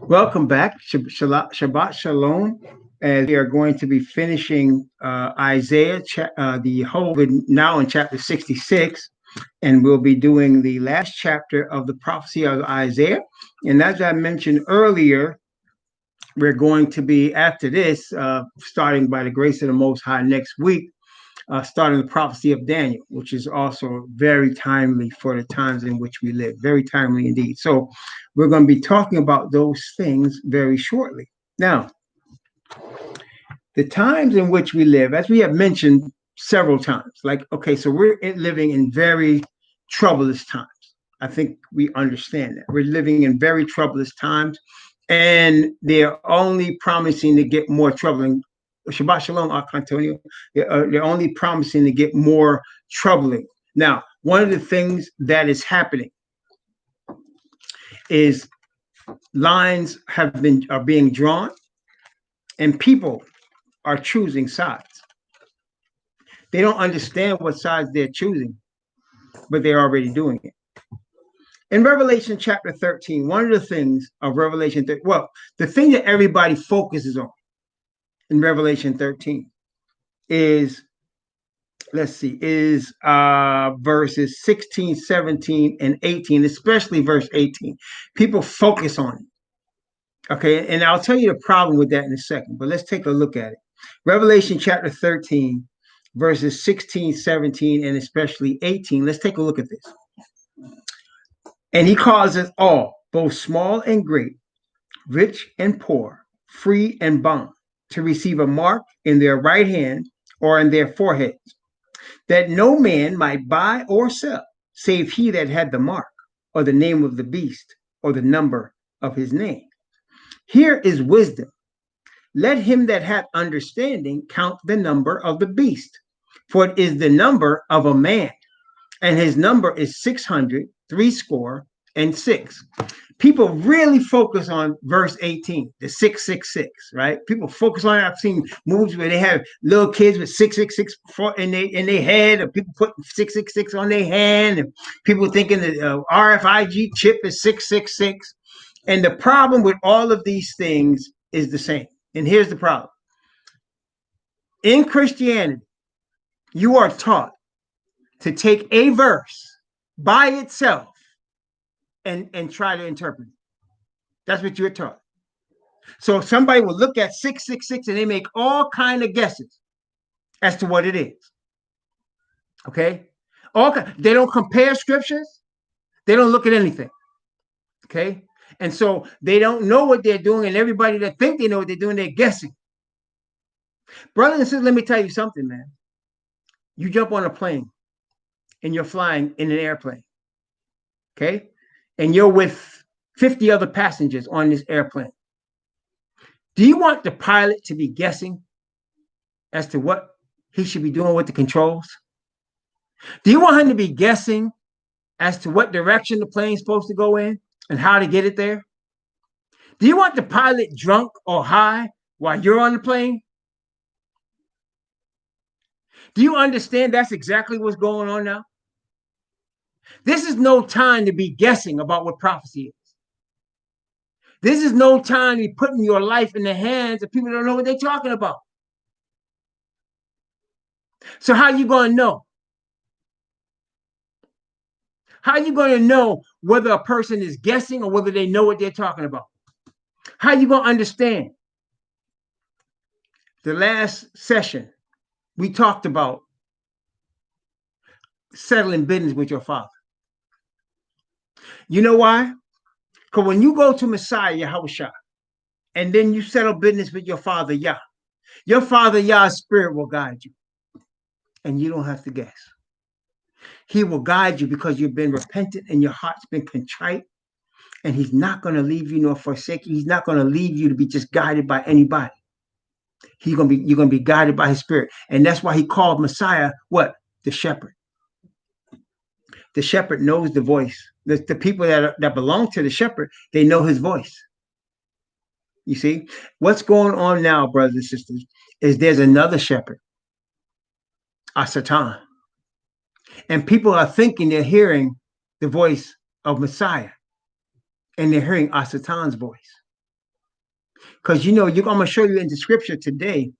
Welcome back. Shabbat Shalom. As we are going to be finishing Isaiah, the whole, now in chapter 66, and we'll be doing the last chapter of the prophecy of Isaiah. And as I mentioned earlier, we're going to be, after this, starting by the grace of the Most High next week, starting the prophecy of Daniel, which is also very timely for the times in which we live. Very timely indeed. So we're going to be talking about those things very shortly. Now, the times in which we live, as we have mentioned several times, like, okay, so we're living in very troublous times. I think we understand that. We're living in very troublous times, and they're only promising to get more troubling. Shabbat Shalom, Antonio. They're only promising to get more troubling. Now, one of the things that is happening is lines are being drawn, and people are choosing sides. They don't understand what sides they're choosing, but they're already doing it. In Revelation chapter 13, one of the things of Revelation, the thing that everybody focuses on in Revelation 13 is, verses 16, 17, and 18, especially verse 18. People focus on it. Okay, and I'll tell you the problem with that in a second, but let's take a look at it. Revelation chapter 13, verses 16, 17, and especially 18. Let's take a look at this. And he causes all, both small and great, rich and poor, free and bond, to receive a mark in their right hand or in their foreheads, that no man might buy or sell, save he that had the mark, or the name of the beast, or the number of his name. Here is wisdom. Let him that hath understanding count the number of the beast, for it is the number of a man, and his number is 666. People really focus on verse 18, the 666, right? People focus on it. I've seen movies where they have little kids with 666 in their head, or people put 666 on their hand, and people thinking the RFID chip is 666. And the problem with all of these things is the same. And here's the problem. In Christianity, you are taught to take a verse by itself and try to interpret it. That's what you're taught. So somebody will look at 666 and they make all kind of guesses as to what it is. Okay? They don't compare scriptures. They don't look at anything. Okay? And so they don't know what they're doing, and everybody that think they know what they're doing, they're guessing. Brothers and sisters, let me tell you something, man. You jump on a plane and you're flying in an airplane. Okay? And you're with 50 other passengers on this airplane. Do you want the pilot to be guessing as to what he should be doing with the controls? Do you want him to be guessing as to what direction the plane's supposed to go in and how to get it there? Do you want the pilot drunk or high while you're on the plane? Do you understand that's exactly what's going on now? This is no time to be guessing about what prophecy is. This is no time to be putting your life in the hands of people that don't know what they're talking about. So how are you going to know? How are you going to know whether a person is guessing or whether they know what they're talking about? How are you going to understand? The last session, we talked about settling business with your father. You know why? Because when you go to Messiah, Yahushua, and then you settle business with your father, Yah, your father, Yah's spirit will guide you. And you don't have to guess. He will guide you because you've been repentant and your heart's been contrite. And he's not going to leave you nor forsake you. He's not going to leave you to be just guided by anybody. You're going to be guided by his spirit. And that's why he called Messiah what? The shepherd. The shepherd knows the voice. The people that belong to the shepherd, they know his voice. You see? What's going on now, brothers and sisters, is there's another shepherd, Satan. And people are thinking they're hearing the voice of Messiah. And they're hearing Satan's voice. Because I'm going to show you in the scripture today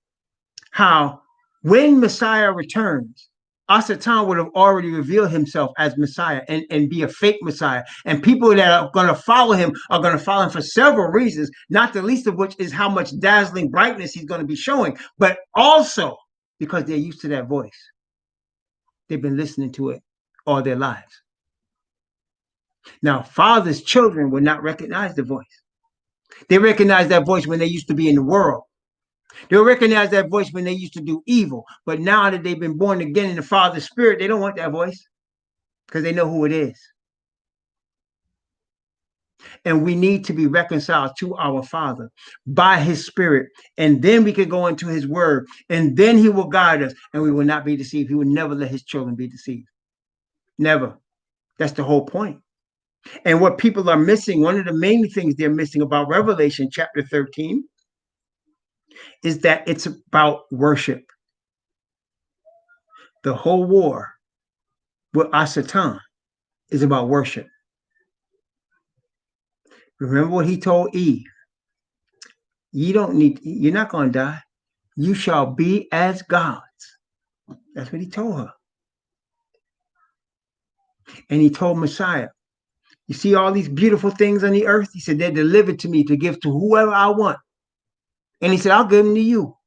how when Messiah returns, Asatan would have already revealed himself as Messiah and be a fake Messiah. And people that are going to follow him are going to follow him for several reasons, not the least of which is how much dazzling brightness he's going to be showing, but also because they're used to that voice. They've been listening to it all their lives. Now, fathers' children will not recognize the voice. They recognize that voice when they used to be in the world. They'll recognize that voice when they used to do evil. But now that they've been born again in the Father's Spirit, they don't want that voice because they know who it is. And we need to be reconciled to our Father by his Spirit. And then we can go into his word. And then he will guide us and we will not be deceived. He will never let his children be deceived. Never. That's the whole point. And what people are missing, one of the main things they're missing about Revelation chapter 13 is that it's about worship. The whole war with Asatan is about worship. Remember what he told Eve? You're not going to die. You shall be as gods. That's what he told her. And he told Messiah, you see all these beautiful things on the earth? He said, they're delivered to me to give to whoever I want. And he said, I'll give them to you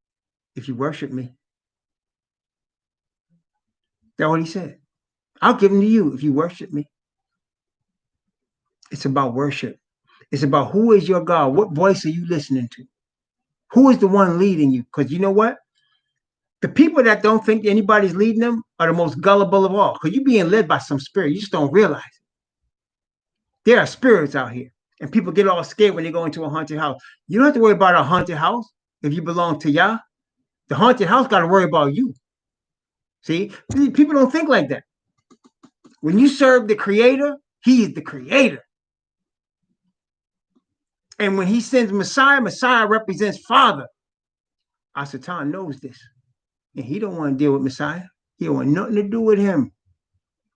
if you worship me. That's what he said. I'll give them to you if you worship me. It's about worship. It's about who is your God? What voice are you listening to? Who is the one leading you? Because you know what? The people that don't think anybody's leading them are the most gullible of all. Because you're being led by some spirit. You just don't realize it. There are spirits out here. And people get all scared when they go into a haunted house. You don't have to worry about a haunted house if you belong to Yah. The haunted house got to worry about you. See? People don't think like that. When you serve the Creator, he is the Creator. And when he sends Messiah, Messiah represents Father. Asatan knows this. And he don't want to deal with Messiah. He don't want nothing to do with him.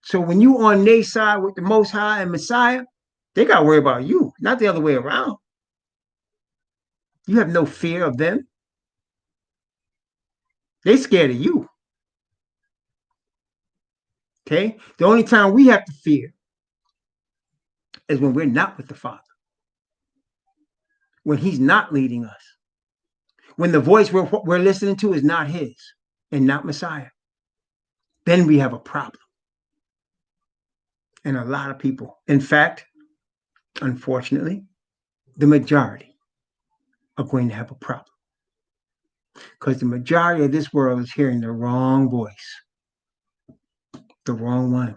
So when you on their side with the Most High and Messiah, they got to worry about you, not the other way around. You have no fear of them. They scared of you. Okay? The only time we have to fear is when we're not with the Father. When he's not leading us. When the voice we're listening to is not his and not Messiah. Then we have a problem. And a lot of people, in fact, unfortunately, the majority are going to have a problem. Because the majority of this world is hearing the wrong voice. The wrong one.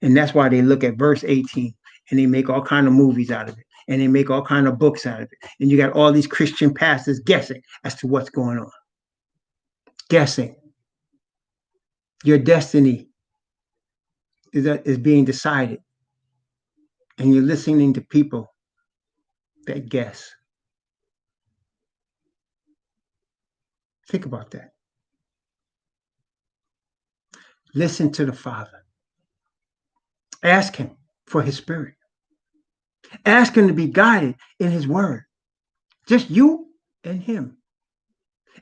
And that's why they look at verse 18 and they make all kind of movies out of it. And they make all kind of books out of it. And you got all these Christian pastors guessing as to what's going on. Guessing. Your destiny is being decided. And you're listening to people that guess. Think about that. Listen to the Father. Ask him for his spirit. Ask him to be guided in his word. Just you and him.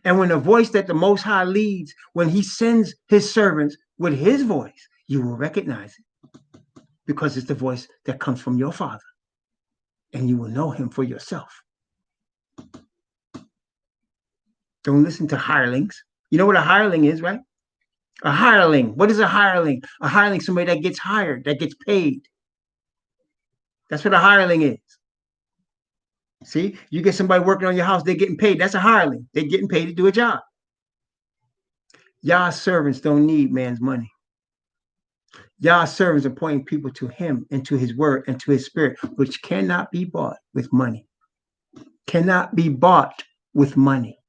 And when the voice that the Most High leads, when he sends his servants with his voice, you will recognize it. Because it's the voice that comes from your Father. And you will know him for yourself. Don't listen to hirelings. You know what a hireling is, right? A hireling. What is a hireling? A hireling is somebody that gets hired, that gets paid. That's what a hireling is. See, you get somebody working on your house, they're getting paid. That's a hireling. They're getting paid to do a job. Yah's servants don't need man's money. Yah's servants are pointing people to him and to his word and to his spirit, which cannot be bought with money. Cannot be bought with money.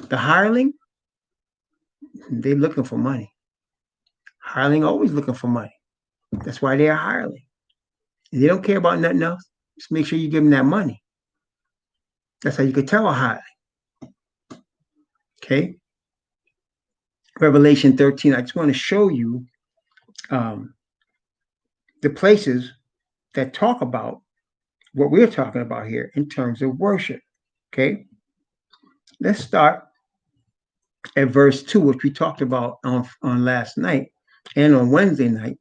The hireling, they're looking for money. Hireling always looking for money. That's why they're a hireling. And they don't care about nothing else. Just make sure you give them that money. That's how you can tell a hireling. Okay? Revelation 13. I just want to show you the places that talk about what we're talking about here in terms of worship. Okay, let's start at verse 2, which we talked about on last night and on Wednesday night.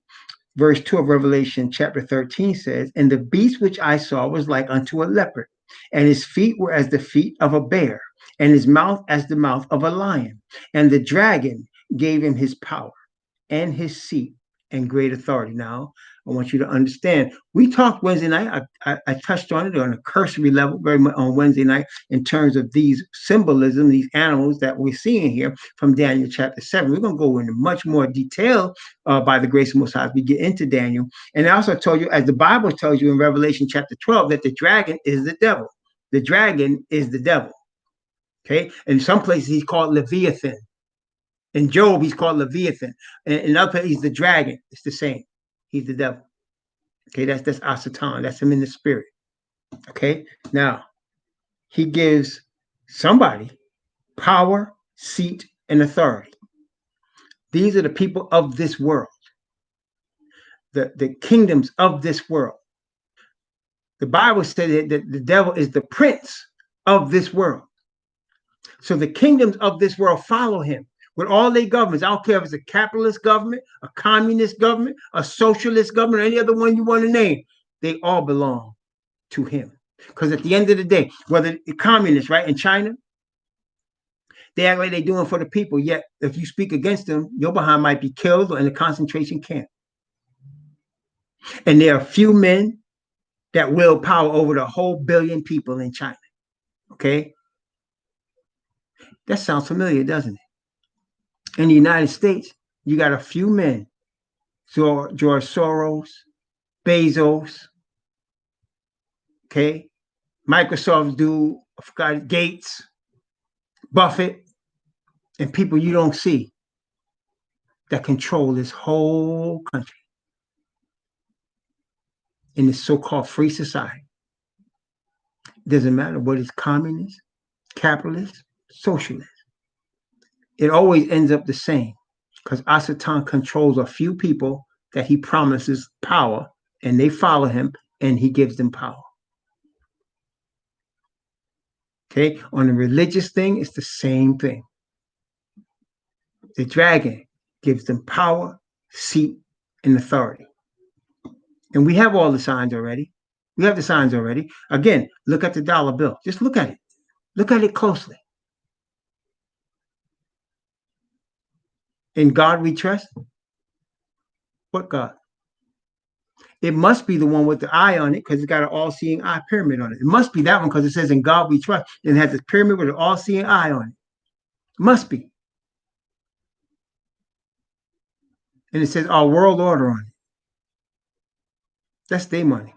Verse 2 of Revelation chapter 13 says, "And the beast which I saw was like unto a leopard, and his feet were as the feet of a bear, and his mouth as the mouth of a lion. And the dragon gave him his power and his seat and great authority." Now, I want you to understand, we talked Wednesday night. I touched on it on a cursory level very much on Wednesday night in terms of these symbolism, these animals that we're seeing here from Daniel chapter 7. We're going to go into much more detail by the grace of Most High as we get into Daniel. And I also told you, as the Bible tells you in Revelation chapter 12, that the dragon is the devil. The dragon is the devil. Okay. In some places, he's called Leviathan. In Job, he's called Leviathan. In other places, he's the dragon. It's the same. He's the devil. Okay, that's Asatan. That's him in the spirit. Okay, now he gives somebody power, seat, and authority. These are the people of this world, the kingdoms of this world. The Bible said that the devil is the prince of this world. So the kingdoms of this world follow him with all their governments. I don't care if it's a capitalist government, a communist government, a socialist government, or any other one you want to name. They all belong to him. Because at the end of the day, whether the communists, right, in China, they act like they're doing for the people. Yet, if you speak against them, your behind might be killed or in a concentration camp. And there are few men that wield power over the whole billion people in China. Okay? That sounds familiar, doesn't it? In the United States, you got a few men, George Soros, Bezos, okay, Microsoft's dude, I forgot, Gates, Buffett, and people you don't see that control this whole country in this so-called free society. It doesn't matter what is communist, capitalist, socialist. It always ends up the same because Asatan controls a few people that he promises power, and they follow him, and he gives them power. Okay, on the religious thing, it's the same thing. The dragon gives them power, seat, and authority. And we have all the signs already. We have the signs already. Again, look at the dollar bill. Just look at it. Look at it closely. In God we trust. What God? It must be the one with the eye on it because it's got an all-seeing eye pyramid on it. It must be that one because it says in God we trust and it has a pyramid with an all-seeing eye on it. It must be. And it says our world order on it. That's their money.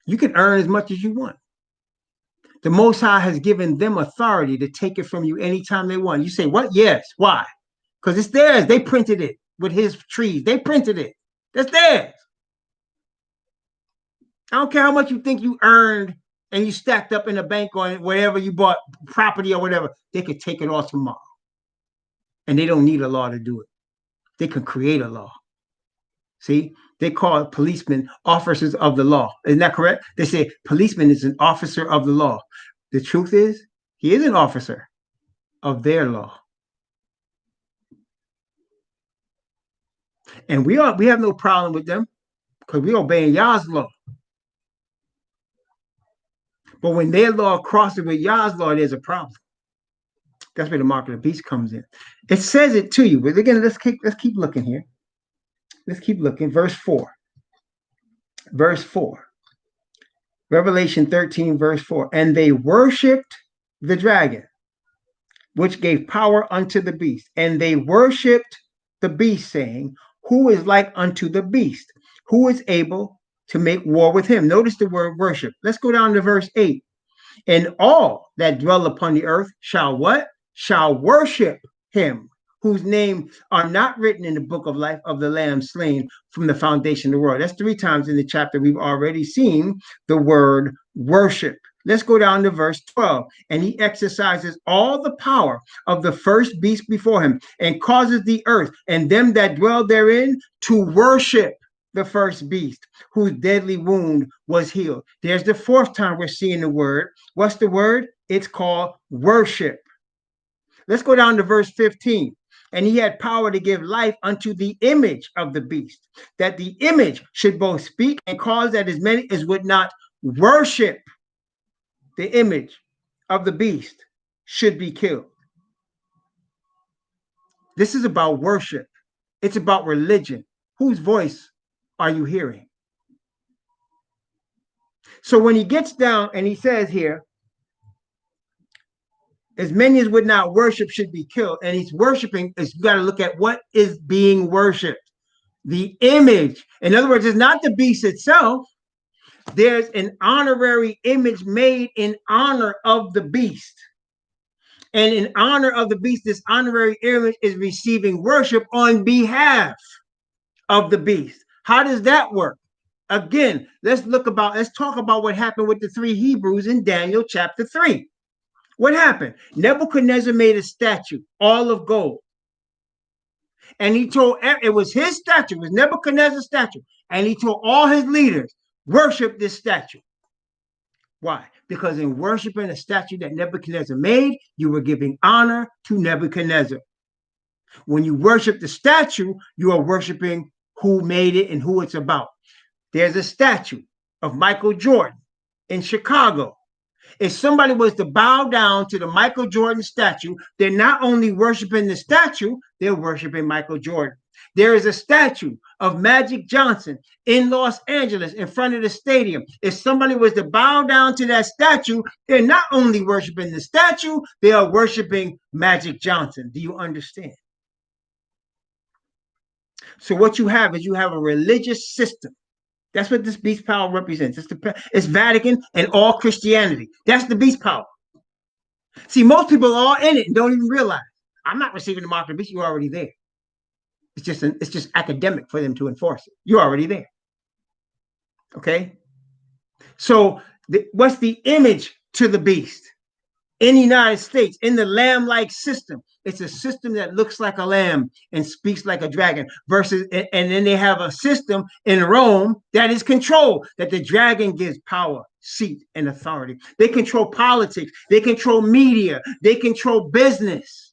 You can earn as much as you want. The Most High has given them authority to take it from you anytime they want. You say, what? Yes. Why? Because it's theirs. They printed it with his trees. They printed it. That's theirs. I don't care how much you think you earned and you stacked up in the bank or wherever you bought property or whatever. They could take it all tomorrow. And they don't need a law to do it. They can create a law. See? They call policemen officers of the law. Isn't that correct? They say policeman is an officer of the law. The truth is, he is an officer of their law. And we have no problem with them because we're obeying Yah's law. But when their law crosses with Yah's law, there's a problem. That's where the mark of the beast comes in. It says it to you, but again, let's keep looking here. Let's keep looking. Verse 4. Verse 4. Revelation 13, verse 4. And they worshipped the dragon, which gave power unto the beast. And they worshipped the beast, saying, who is like unto the beast? Who is able to make war with him? Notice the word worship. Let's go down to verse 8. And all that dwell upon the earth shall what? Shall worship him, whose name are not written in the book of life of the Lamb slain from the foundation of the world. That's 3 times in the chapter we've already seen the word worship. Let's go down to verse 12. And he exercises all the power of the first beast before him and causes the earth and them that dwell therein to worship the first beast, whose deadly wound was healed. There's the fourth time we're seeing the word. What's the word? It's called worship. Let's go down to verse 15. And he had power to give life unto the image of the beast, that the image should both speak and cause that as many as would not worship the image of the beast should be killed. This is about worship. It's about religion. Whose voice are you hearing? So when he gets down and he says here, as many as would not worship should be killed. And he's worshiping, is you got to look at what is being worshiped. The image. In other words, it's not the beast itself. There's an honorary image made in honor of the beast. And in honor of the beast, this honorary image is receiving worship on behalf of the beast. How does that work? Again, let's talk about what happened with the three Hebrews in Daniel chapter 3. What happened? Nebuchadnezzar made a statue, all of gold. And he told, it was his statue, it was Nebuchadnezzar's statue. And he told all his leaders, worship this statue. Why? Because in worshiping a statue that Nebuchadnezzar made, you were giving honor to Nebuchadnezzar. When you worship the statue, you are worshiping who made it and who it's about. There's a statue of Michael Jordan in Chicago. If somebody was to bow down to the Michael Jordan statue, they're not only worshiping the statue, they're worshiping Michael Jordan. There is a statue of Magic Johnson in Los Angeles in front of the stadium. If somebody was to bow down to that statue, they're not only worshiping the statue, they are worshiping Magic Johnson. Do you understand? So what you have is you have a religious system. That's what this beast power represents. It's Vatican and all Christianity. That's the beast power. See, most people are in it and don't even realize. I'm not receiving the mark of the beast. You're already there. It's just academic for them to enforce it. You're already there. Okay? So what's the image to the beast? In the United States, in the lamb-like system, it's a system that looks like a lamb and speaks like a dragon. And then they have a system in Rome that is control, that the dragon gives power, seat, and authority. They control politics. They control media. They control business.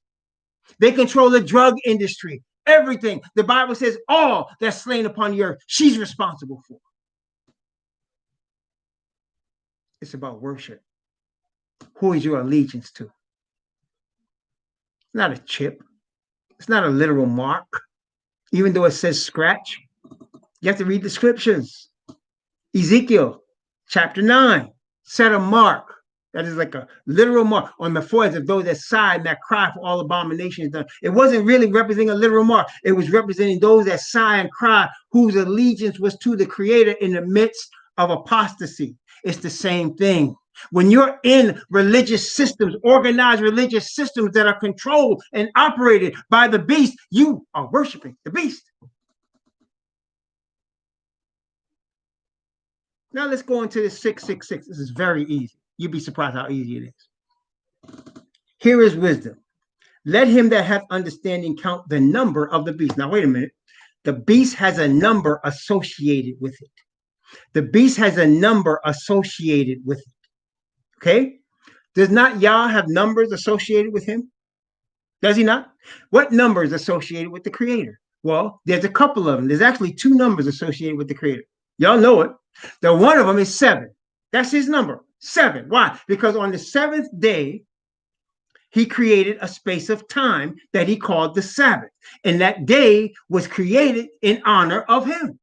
They control the drug industry. Everything. The Bible says all that's slain upon the earth, she's responsible for. It's about worship. Who is your allegiance to? Not a chip. It's not a literal mark, even though it says scratch. You have to read the scriptures. Ezekiel chapter 9 set a mark that is like a literal mark on the foreheads of those that sigh and that cry for all abominations done. It wasn't really representing a literal mark. It was representing those that sigh and cry whose allegiance was to the Creator in the midst of apostasy. It's the same thing. When you're in religious systems, organized religious systems that are controlled and operated by the beast, you are worshiping the beast. Now let's go into the 666. This is very easy. You'd be surprised how easy it is. Here is wisdom. Let him that hath understanding count the number of the beast. Now, wait a minute. The beast has a number associated with it. The beast has a number associated with it. Okay? Does not Yah have numbers associated with him? Does he not? What number is associated with the Creator? Well, there's a couple of them. There's actually two numbers associated with the Creator. Y'all know it. The one of them is 7. That's his number. 7. Why? Because on the 7th day, he created a space of time that he called the Sabbath. And that day was created in honor of him.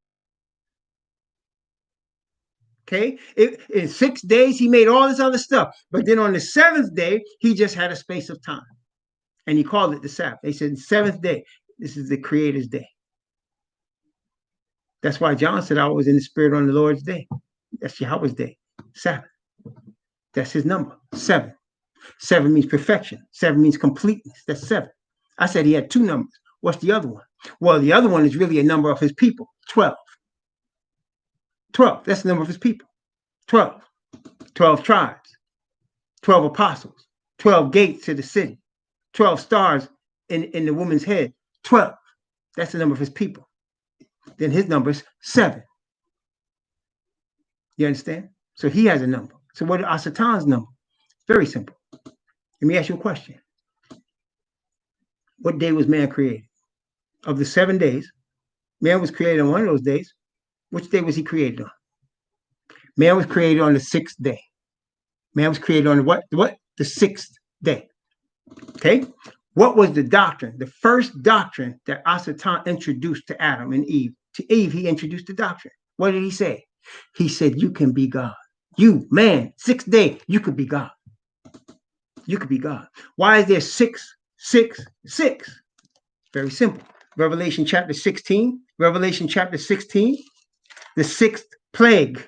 Okay, in 6 days, he made all this other stuff. But then on the 7th day, he just had a space of time. And he called it the Sabbath. They said, 7th day, this is the Creator's day. That's why John said, I was in the Spirit on the Lord's day. That's Yahweh's day, Sabbath. That's his number, 7. 7 means perfection. 7 means completeness. That's 7. I said he had 2 numbers. What's the other one? Well, the other one is really a number of his people, 12. 12, that's the number of his people. 12. 12 tribes, 12 apostles, 12 gates to the city, 12 stars in the woman's head. 12, that's the number of his people. then his number is 7. You understand? So he has a number. So what is Asatan's number? Very simple. Let me ask you a question. What day was man created? Of the 7 days, man was created on one of those days. Which day was he created on? Man was created on the 6th day. Man was created on what? The 6th day. Okay? What was the doctrine? The first doctrine that Asatan introduced to Adam and Eve. To Eve, he introduced the doctrine. What did he say? He said, you can be God. You, man, 6th day, you could be God. You could be God. Why is there 6, 6, 6? Very simple. Revelation chapter 16. Revelation chapter 16. The 6th plague.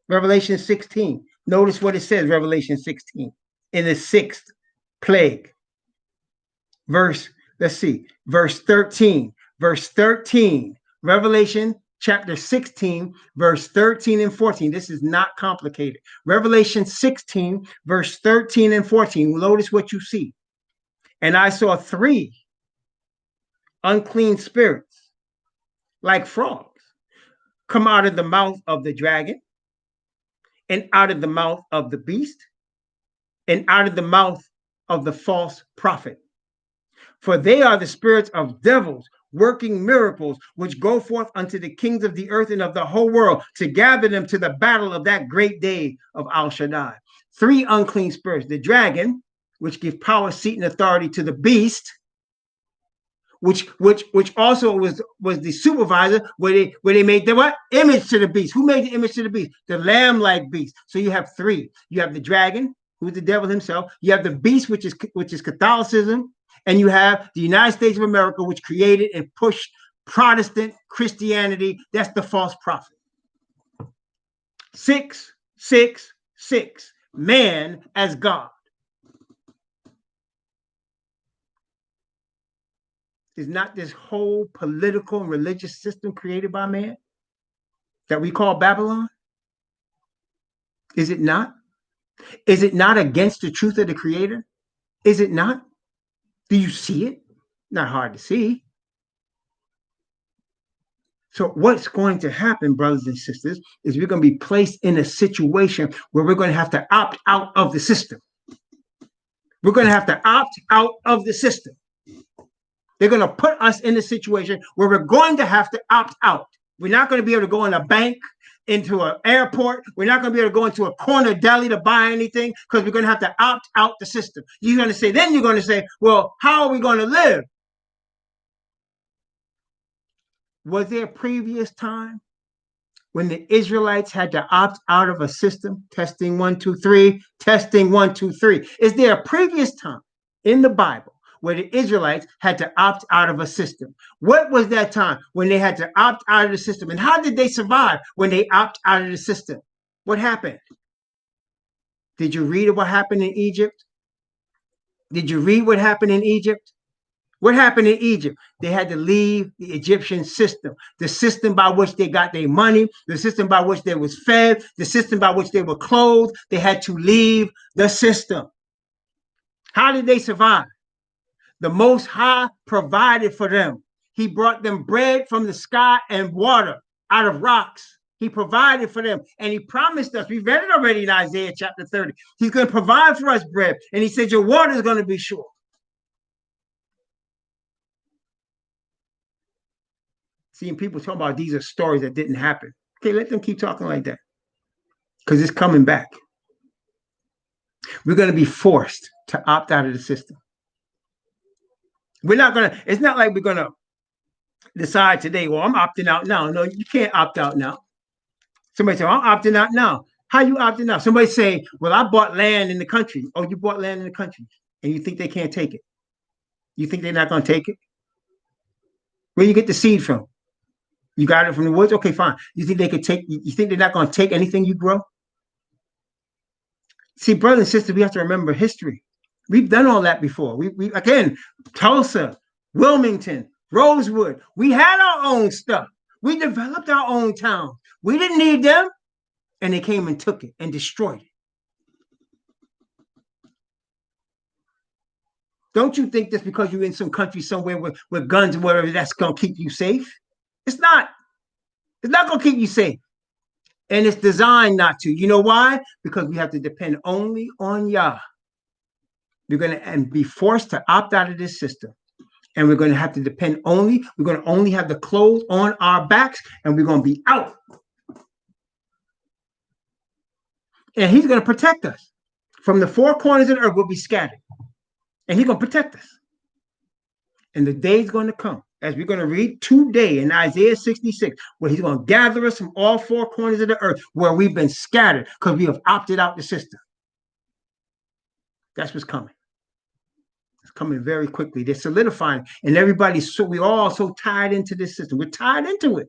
Revelation 16. Notice what it says, Revelation 16. In the 6th plague. Verse 13. Verse 13. Revelation chapter 16, verse 13 and 14. This is not complicated. Revelation 16, verse 13 and 14. Notice what you see. And I saw 3 unclean spirits, like frogs, come out of the mouth of the dragon, and out of the mouth of the beast, and out of the mouth of the false prophet. For they are the spirits of devils, working miracles, which go forth unto the kings of the earth and of the whole world, to gather them to the battle of that great day of Al Shaddai. 3 unclean spirits: the dragon, which give power, seat, and authority to the beast, which also was the supervisor, where they made the what? Image to the beast. Who made the image to the beast? The lamb-like beast. So you have 3. You have the dragon, who is the devil himself. You have the beast, which is Catholicism. And you have the United States of America, which created and pushed Protestant Christianity. That's the false prophet. 6, 6, 6. Man as God. Is not this whole political and religious system created by man that we call Babylon? Is it not? Is it not against the truth of the Creator? Is it not? Do you see it? Not hard to see. So what's going to happen, brothers and sisters, is we're going to be placed in a situation where we're going to have to opt out of the system. We're going to have to opt out of the system. They're going to put us in a situation where we're going to have to opt out. We're not going to be able to go in a bank, into an airport. We're not going to be able to go into a corner deli to buy anything, because we're going to have to opt out the system. You're going to say, well, how are we going to live? Was there a previous time when the Israelites had to opt out of a system? Testing 1, 2, 3. Testing 1, 2, 3. Is there a previous time in the Bible where the Israelites had to opt out of a system? What was that time when they had to opt out of the system? And how did they survive when they opt out of the system? What happened? Did you read what happened in Egypt? Did you read what happened in Egypt? What happened in Egypt? They had to leave the Egyptian system, the system by which they got their money, the system by which they was fed, the system by which they were clothed. They had to leave the system. How did they survive? The Most High provided for them. He brought them bread from the sky and water out of rocks. He provided for them, and he promised us. We read it already in Isaiah chapter 30. He's going to provide for us bread, and he said your water is going to be sure. Seeing people talking about these are stories that didn't happen. Okay, let them keep talking like that, because it's coming back. We're going to be forced to opt out of the system. We're not going to, it's not like we're going to decide today, well, I'm opting out now. No, you can't opt out now. Somebody say, well, I'm opting out now. How you opting out? Somebody say, well, I bought land in the country. Oh, you bought land in the country, and you think they can't take it? You think they're not going to take it? Where you get the seed from? You got it from the woods? Okay, fine. You think they could take, you think they're not going to take anything you grow? See, brothers and sisters, we have to remember history. We've done all that before. We again, Tulsa, Wilmington, Rosewood. We had our own stuff. We developed our own town. We didn't need them, and they came and took it and destroyed it. Don't you think just because you're in some country somewhere with guns and whatever, that's going to keep you safe? It's not. It's not going to keep you safe. And it's designed not to. You know why? Because we have to depend only on Yah. We're going to and be forced to opt out of this system. And we're going to have to depend only, we're going to only have the clothes on our backs, and we're going to be out. And he's going to protect us. From the four corners of the earth, we'll be scattered. And he's going to protect us. And the day's going to come, as we're going to read today in Isaiah 66, where he's going to gather us from all four corners of the earth where we've been scattered because we have opted out the system. That's what's coming. It's coming very quickly. They're solidifying, and everybody's we're all so tied into this system. We're tied into it.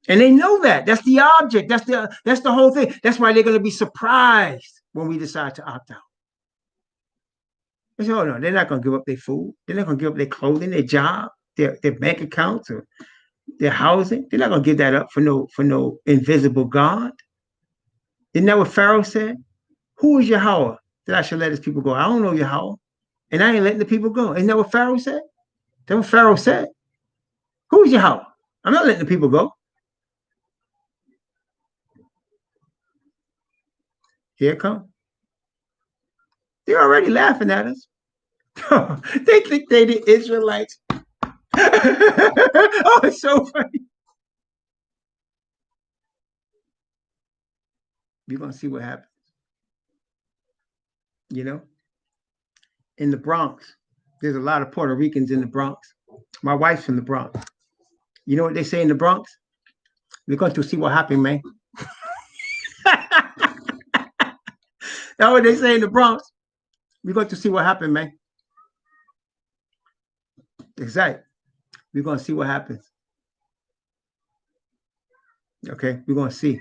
And they know that. That's the object. That's the whole thing. That's why they're going to be surprised when we decide to opt out. They say, oh no, they're not going to give up their food. They're not going to give up their clothing, their job, their bank accounts, or their housing. They're not going to give that up for no invisible God. Isn't that what Pharaoh said? Who is Yahweh that I should let his people go? I don't know Yahweh, and I ain't letting the people go. Isn't that what Pharaoh said? That's what Pharaoh said. Who is Yahweh? I'm not letting the people go. Here it comes. They're already laughing at us. They think they the Israelites. Oh, it's so funny. You're going to see what happens. You know, in the Bronx, there's a lot of Puerto Ricans in the Bronx. My wife's from the Bronx. You know what they say in the Bronx? We're going to see what happened, man. That's what they say in the Bronx. We're going to see what happened, man. Exactly. We're going to see what happens. Okay, we're going to see.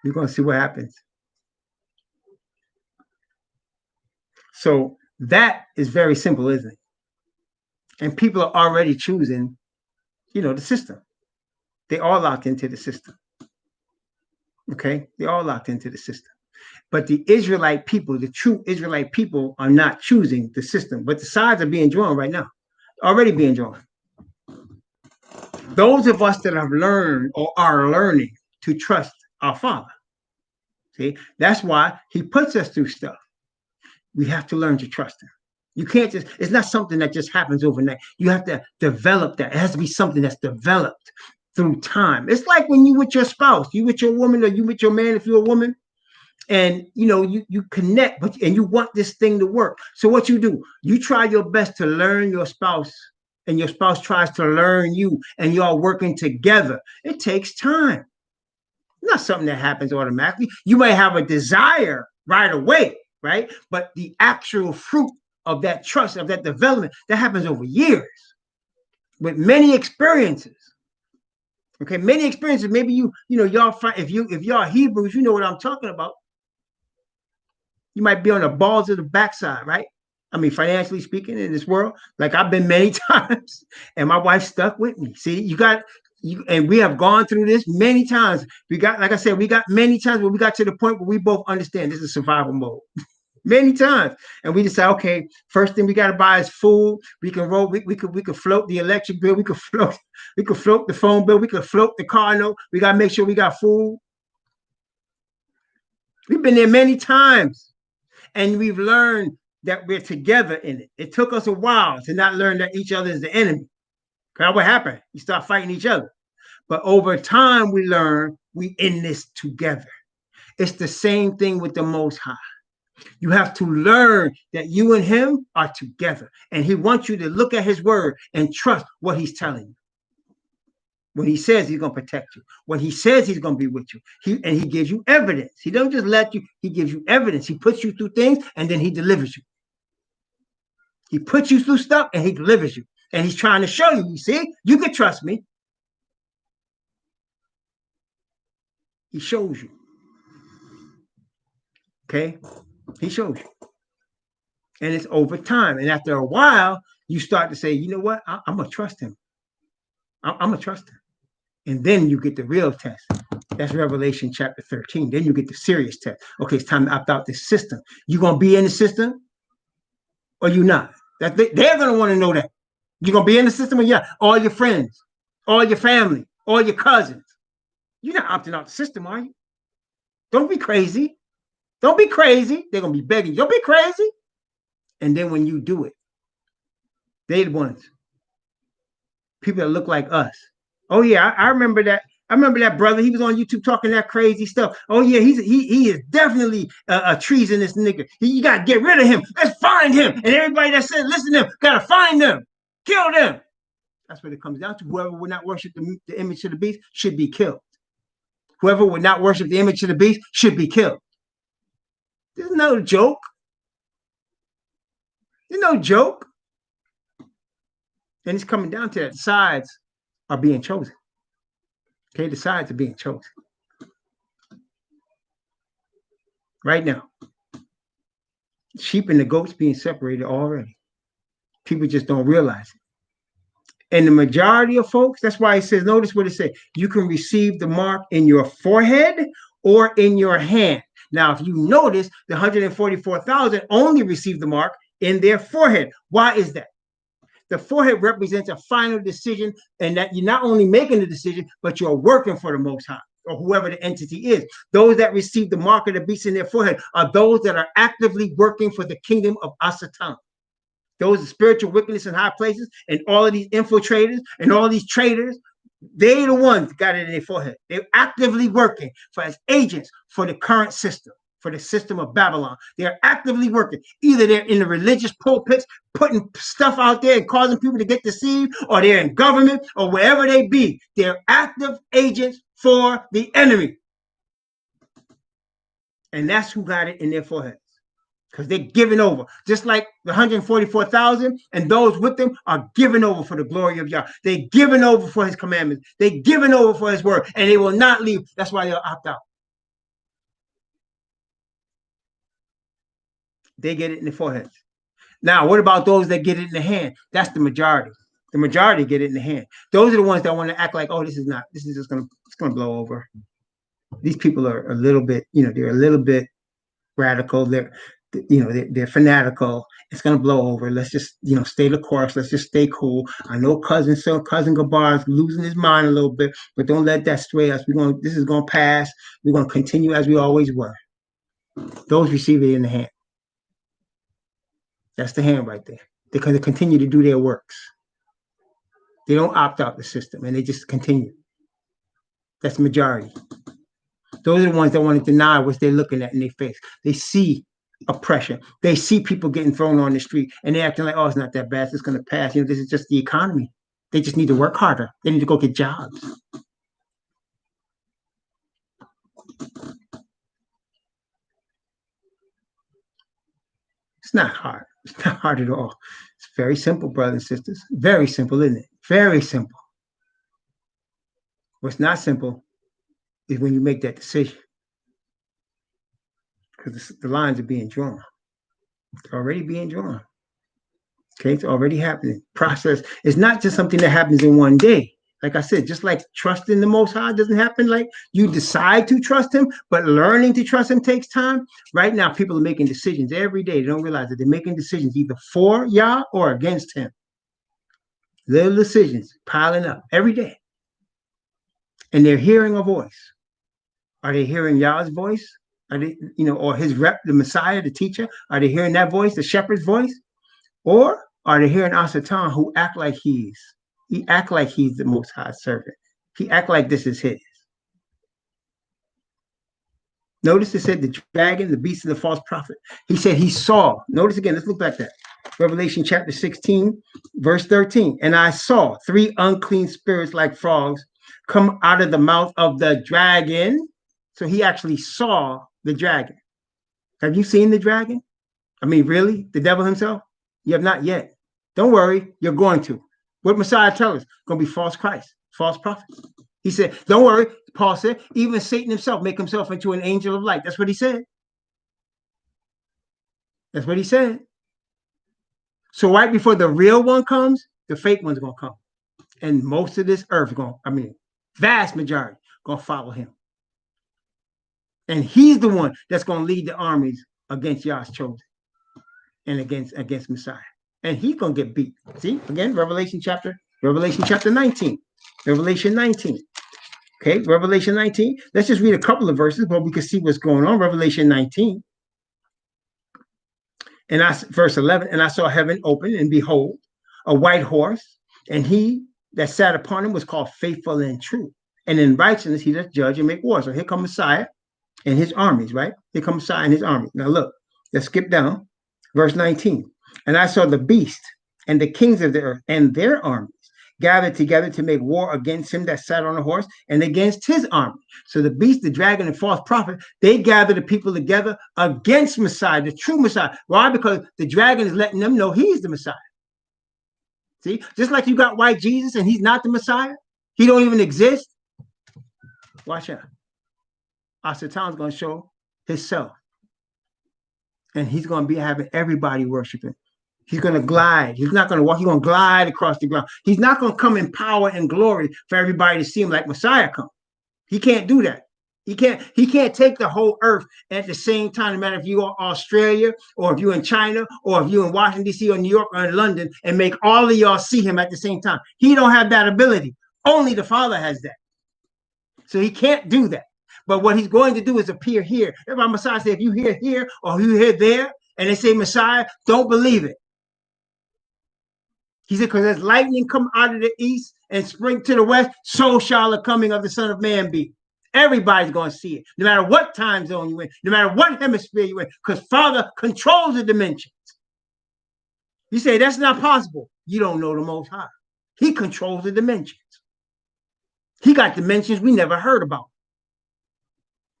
We're going to see what happens. So that is very simple, isn't it? And people are already choosing, the system. They all locked into the system. Okay, they all locked into the system. But the Israelite people, the true Israelite people, are not choosing the system. But the sides are being drawn right now, already being drawn. Those of us that have learned or are learning to trust our Father. See, that's why he puts us through stuff. We have to learn to trust him. You can't it's not something that just happens overnight. You have to develop that. It has to be something that's developed through time. It's like when you with your spouse, you with your woman, or you with your man if you're a woman, and you connect, and you want this thing to work. So what you do, you try your best to learn your spouse, and your spouse tries to learn you, and you're all working together. It takes time. It's not something that happens automatically. You may have a desire right away, right? But the actual fruit of that trust, of that development, that happens over years with many experiences. Okay, many experiences. Maybe y'all find, if y'all Hebrews, you know what I'm talking about. You might be on the balls of the backside, right? I mean, financially speaking, in this world, like I've been many times, and my wife stuck with me. See, and we have gone through this many times. Like I said, we got many times where we got to the point where we both understand this is survival mode. Many times, and we decide, okay, first thing we got to buy is food. We can roll. We could float the electric bill. We could float the phone bill. We could float the car note. We got to make sure we got food. We've been there many times, and we've learned that we're together in it. It took us a while to not learn that each other is the enemy. Because what happened? You start fighting each other. But over time, we learn we in this together. It's the same thing with the Most High. You have to learn that you and him are together. And he wants you to look at his word and trust what he's telling you. When he says he's going to protect you, when he says he's going to be with you, he gives you evidence. He don't just let you, he gives you evidence. He puts you through things and then he delivers you. He puts you through stuff and he delivers you. And he's trying to show you, see, you can trust me. He shows you. Okay? He shows you. And it's over time. And after a while, you start to say, you know what? I'm going to trust him. I'm going to trust him. And then you get the real test. That's Revelation chapter 13. Then you get the serious test. Okay, it's time to opt out this system. You going to be in the system or you not? They're going to want to know that. You're gonna be in the system, and yeah, all your friends, all your family, all your cousins. You're not opting out the system, are you? Don't be crazy. Don't be crazy. They're gonna be begging. Don't be crazy. And then when you do it, they the ones. People that look like us. Oh yeah, I remember that. I remember that brother. He was on YouTube talking that crazy stuff. Oh yeah, he is definitely a treasonous nigga. You gotta get rid of him. Let's find him. And everybody that says listen to him, gotta find them, kill them. That's what it comes down to. Whoever would not worship the image of the beast should be killed. Whoever would not worship the image of the beast should be killed. There's no joke. There's no joke. And it's coming down to that. The sides are being chosen. Okay, the sides are being chosen. Right now. Sheep and the goats being separated already. People just don't realize it. And the majority of folks, that's why it says, notice what it says, you can receive the mark in your forehead or in your hand. Now, if you notice, the 144,000 only received the mark in their forehead. Why is that? The forehead represents a final decision, and that you're not only making the decision, but you're working for the Most High, or whoever the entity is. Those that receive the mark of the beast in their forehead are those that are actively working for the kingdom of Asatan. Those are spiritual wickedness in high places, and all of these infiltrators and all these traitors, they the ones that got it in their forehead. They're actively working for as agents for the current system, for the system of Babylon. They're actively working. Either they're in the religious pulpits, putting stuff out there and causing people to get deceived, or they're in government, or wherever they be. They're active agents for the enemy. And that's who got it in their forehead. Because they're giving over, just like the 144,000 and those with them are giving over for the glory of Yah. They're giving over for his commandments. They're giving over for his word, and they will not leave. That's why they'll opt out. They get it in the foreheads. Now, what about those that get it in the hand? That's the majority. The majority get it in the hand. Those are the ones that want to act like, oh, this is just gonna blow over. These people are a little bit, they're a little bit radical. They're fanatical. It's gonna blow over. Let's just, stay the course. Let's just stay cool. I know cousin Gabar is losing his mind a little bit, but don't let that sway us. This is gonna pass. We're gonna continue as we always were. Those receive it in the hand. That's the hand right there. They're gonna continue to do their works. They don't opt out the system, and they just continue. That's the majority. Those are the ones that want to deny what they're looking at in their face. They see oppression. They see people getting thrown on the street, and they're acting like, oh, it's not that bad. It's going to pass. This is just the economy. They just need to work harder. They need to go get jobs. It's not hard. It's not hard at all. It's very simple, brothers and sisters. Very simple, isn't it? Very simple. What's not simple is when you make that decision, because the lines are being drawn. It's already being drawn. Okay, it's already happening. Process is not just something that happens in one day. Like I said, just like trusting the Most High doesn't happen like you decide to trust him, but learning to trust him takes time. Right now, people are making decisions every day. They don't realize that they're making decisions either for Yah or against him. Little decisions piling up every day. And they're hearing a voice. Are they hearing Yah's voice? Are they, or his rep, the Messiah, the teacher? Are they hearing that voice, the shepherd's voice? Or are they hearing Asatan, who act like he act like he's the Most High servant? He act like this is his. Notice it said the dragon, the beast, and the false prophet. He said he saw. Notice again, let's look back at that. Revelation chapter 16, verse 13. And I saw 3 unclean spirits like frogs come out of the mouth of the dragon. So he actually saw the dragon. Have you seen the dragon? I mean, really? The devil himself? You have not yet. Don't worry, you're going to. What Messiah tells us? Going to be false Christ, false prophets. He said, don't worry, Paul said, even Satan himself make himself into an angel of light. That's what he said. That's what he said. So right before the real one comes, the fake one's going to come. And most of this earth vast majority, going to follow him. And he's the one that's going to lead the armies against Yah's chosen and against Messiah. and he's gonna get beat. See again, Revelation chapter 19. Revelation 19. Okay, Revelation 19. Let's just read a couple of verses, but we can see what's going on. Revelation 19. And verse 11, and I saw heaven open, and behold, a white horse, and he that sat upon him was called Faithful and True. And in righteousness he does judge and make war. So here comes Messiah and his armies, right? Here comes Messiah and his army. Now look, let's skip down. Verse 19. And I saw the beast and the kings of the earth and their armies gathered together to make war against him that sat on the horse and against his army. So the beast, the dragon, and false prophet, they gather the people together against Messiah, the true Messiah. Why? Because the dragon is letting them know he's the Messiah. See, just like you got white Jesus and he's not the Messiah, he don't even exist. Watch out. Asatan's going to show himself. And he's going to be having everybody worshiping. He's going to glide. He's not going to walk. He's going to glide across the ground. He's not going to come in power and glory for everybody to see him like Messiah come. He can't do that. He can't take the whole earth at the same time, no matter if you're Australia or if you're in China or if you're in Washington, D.C. or New York or in London, and make all of y'all see him at the same time. He don't have that ability. Only the Father has that. So he can't do that. But what he's going to do is appear here. Everybody, Messiah said, if you hear here or you hear there, and they say Messiah, don't believe it. He said, because as lightning come out of the east and spring to the west, so shall the coming of the Son of Man be. Everybody's going to see it, no matter what time zone you're in, no matter what hemisphere you're in, because Father controls the dimensions. You say, that's not possible. You don't know the Most High. He controls the dimensions. He got dimensions we never heard about.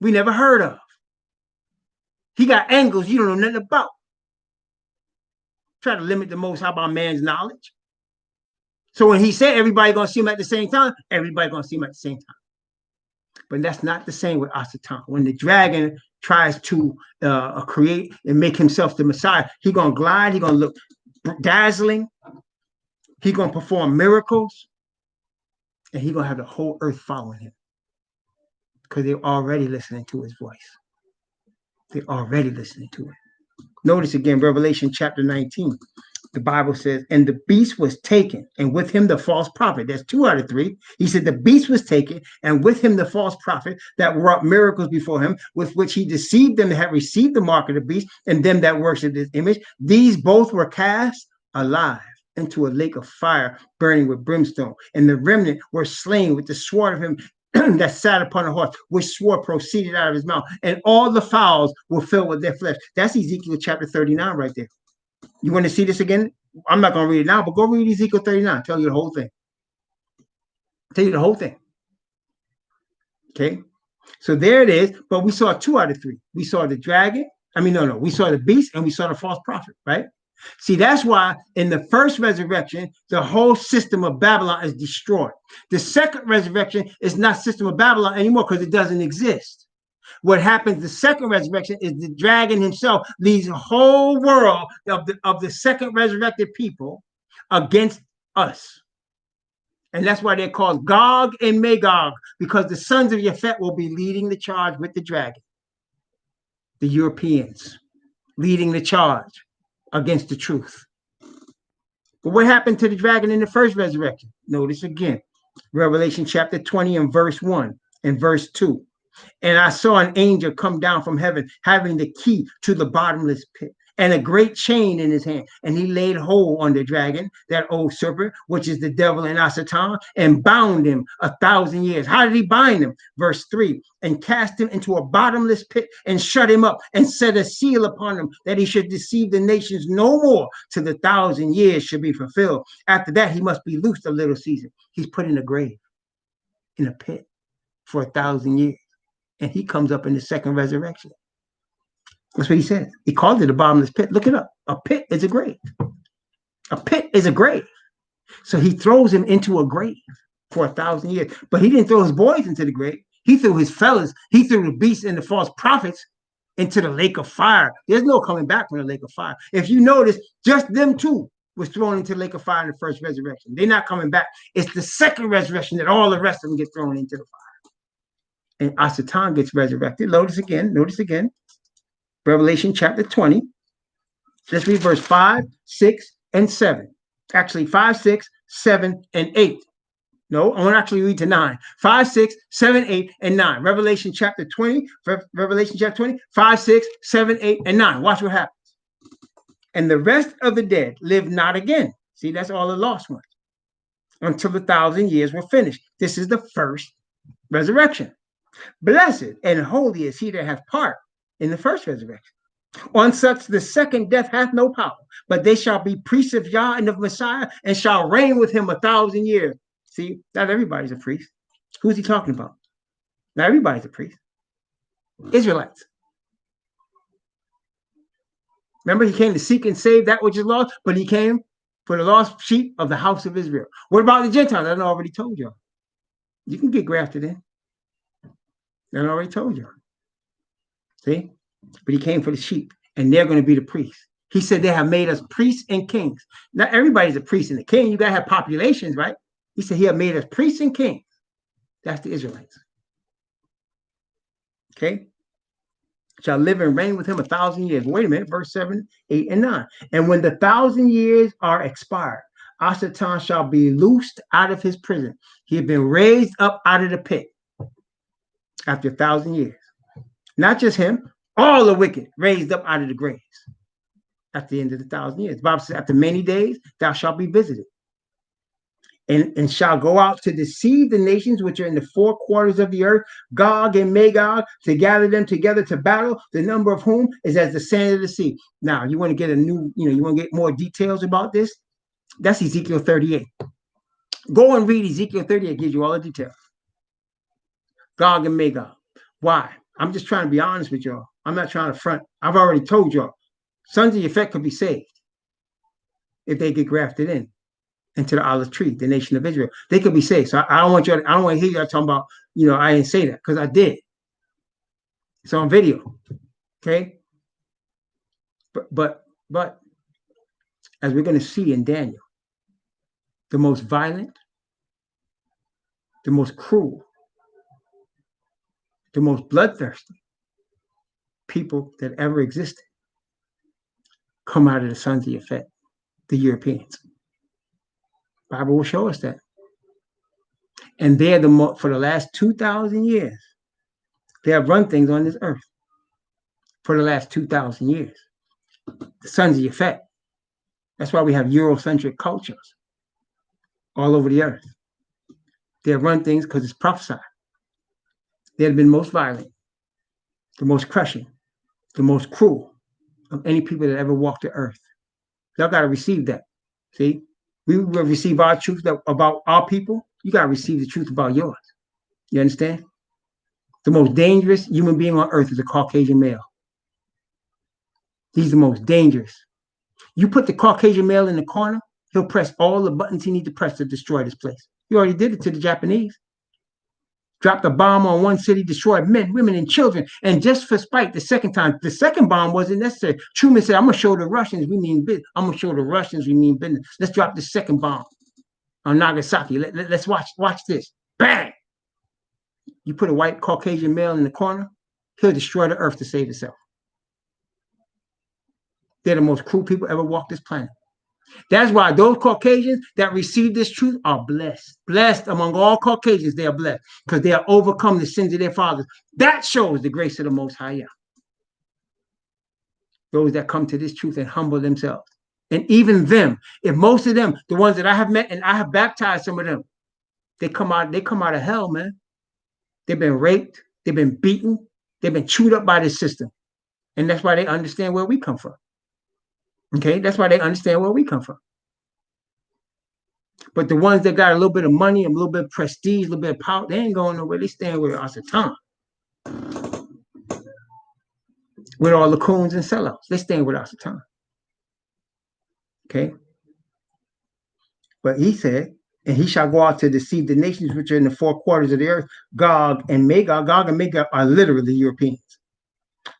We never heard of. He got angles you don't know nothing about. Try to limit the Most High by man's knowledge. So when he said everybody going to see him at the same time, everybody going to see him at the same time. But that's not the same with Asatan. When the dragon tries to create and make himself the Messiah, he's going to glide, he's going to look dazzling, he's going to perform miracles, and he's going to have the whole earth following him because they're already listening to his voice. They're already listening to it. Notice again, Revelation chapter 19. The Bible says, and the beast was taken, and with him the false prophet. That's 2 out of 3. He said the beast was taken, and with him the false prophet that wrought miracles before him, with which he deceived them that had received the mark of the beast, and them that worshipped his image. These both were cast alive into a lake of fire, burning with brimstone. And the remnant were slain with the sword of him that sat upon a horse, which sword proceeded out of his mouth, and all the fowls were filled with their flesh. That's Ezekiel chapter 39 right there. You want to see this again? I'm not going to read it now, but go read Ezekiel 39. Tell you the whole thing. Tell you the whole thing. Okay? So there it is. But we saw 2 out of 3. We saw the dragon. We saw the beast and we saw the false prophet, right? See, that's why in the first resurrection, the whole system of Babylon is destroyed. The second resurrection is not system of Babylon anymore because it doesn't exist. What happens the second resurrection is the dragon himself leads the whole world of the second resurrected people against us. And that's why they're called Gog and Magog, because the sons of Japhet will be leading the charge with the dragon. The Europeans leading the charge against the truth. But what happened to the dragon in the first resurrection? Notice again, Revelation chapter 20 and verse 1 and verse 2. And I saw an angel come down from heaven, having the key to the bottomless pit and a great chain in his hand. And he laid hold on the dragon, that old serpent, which is the devil and Asatan, and bound him 1,000 years. How did he bind him? Verse 3, and cast him into a bottomless pit and shut him up and set a seal upon him that he should deceive the nations no more till the 1,000 years should be fulfilled. After that, he must be loosed a little season. He's put in a grave, in a pit for 1,000 years. And he comes up in the second resurrection. That's what he says. He called it a bottomless pit. Look it up. A pit is a grave. A pit is a grave. So he throws him into a grave for 1,000 years. But he didn't throw his boys into the grave. He threw his fellas. He threw the beasts and the false prophets into the lake of fire. There's no coming back from the lake of fire. If you notice, just them two was thrown into the lake of fire in the first resurrection. They're not coming back. It's the second resurrection that all the rest of them get thrown into the fire. And Asatan gets resurrected. Notice again. Revelation chapter 20. Let's read verse 5, 6, and 7. Actually, 5, 6, 7, and 8. No, I want to actually read to 9. 5, 6, 7, 8, and 9. Revelation chapter 20, Revelation chapter 20, 5, 6, 7, 8, and 9. Watch what happens. And the rest of the dead lived not again. See, that's all the lost ones. Until the 1,000 years were finished. This is the first resurrection. Blessed and holy is he that hath part in the first resurrection. On such the second death hath no power, but they shall be priests of Yah and of Messiah, and shall reign with him 1,000 years. See, not everybody's a priest. Who's he talking about? Not everybody's a priest. Israelites. Remember, he came to seek and save that which is lost, but he came for the lost sheep of the house of Israel. What about the Gentiles? I already told you. You can get grafted in. I already told you. See? But he came for the sheep, and they're going to be the priests. He said they have made us priests and kings. Not everybody's a priest and a king. You got to have populations, right? He said he had made us priests and kings. That's the Israelites. Okay? Shall live and reign with him 1,000 years. Wait a minute, verse 7, 8, and 9. And when the 1,000 years are expired, Asatan shall be loosed out of his prison. He had been raised up out of the pit after 1,000 years. Not just him, all the wicked raised up out of the graves at the end of the 1,000 years. The Bible says, after many days, thou shalt be visited. And shall go out to deceive the nations which are in the four quarters of the earth, Gog and Magog, to gather them together to battle, the number of whom is as the sand of the sea. Now, you want to get you want to get more details about this? That's Ezekiel 38. Go and read Ezekiel 38. It gives you all the details. Gog and Magog. Why? I'm just trying to be honest with y'all. I'm not trying to front. I've already told y'all. Sons of Yefet could be saved if they get grafted into the olive tree, the nation of Israel. They could be saved. So I don't want you. I don't want to hear y'all talking about, I didn't say that, because I did. It's on video. Okay. But as we're going to see in Daniel, the most violent, the most cruel, the most bloodthirsty people that ever existed come out of the sons of Yefet, the Europeans. The Bible will show us that. And they're for the last 2,000 years, they have run things on this earth for the last 2,000 years. The sons of Yefet. That's why we have Eurocentric cultures all over the earth. They have run things because it's prophesied. They have been most violent, the most crushing, the most cruel of any people that ever walked the earth. Y'all got to receive that. See? We will receive our truth about our people. You got to receive the truth about yours. You understand? The most dangerous human being on earth is a Caucasian male. He's the most dangerous. You put the Caucasian male in the corner, he'll press all the buttons he needs to press to destroy this place. He already did it to the Japanese. Dropped a bomb on one city, destroyed men, women, and children. And just for spite, the second bomb wasn't necessary. Truman said, I'm going to show the Russians we mean business. I'm going to show the Russians we mean business. Let's drop the second bomb on Nagasaki. Let's watch this. Bang! You put a white Caucasian male in the corner, he'll destroy the earth to save himself. They're the most cruel people ever walked this planet. That's why those Caucasians that receive this truth are blessed. Blessed among all Caucasians, they are blessed because they have overcome the sins of their fathers. That shows the grace of the Most High. Those that come to this truth and humble themselves. And even them, if most of them, the ones that I have met and I have baptized some of them, they come out of hell, man. They've been raped, they've been beaten, they've been chewed up by this system. And that's why they understand where we come from. Okay, that's why they understand where we come from. But the ones that got a little bit of money, a little bit of prestige, a little bit of power, they ain't going nowhere. They stand with Asatan. With all the coons and sellouts. They stand with Asatan. Okay? But he said, and he shall go out to deceive the nations which are in the four quarters of the earth, Gog and Magog. Gog and Magog are literally Europeans.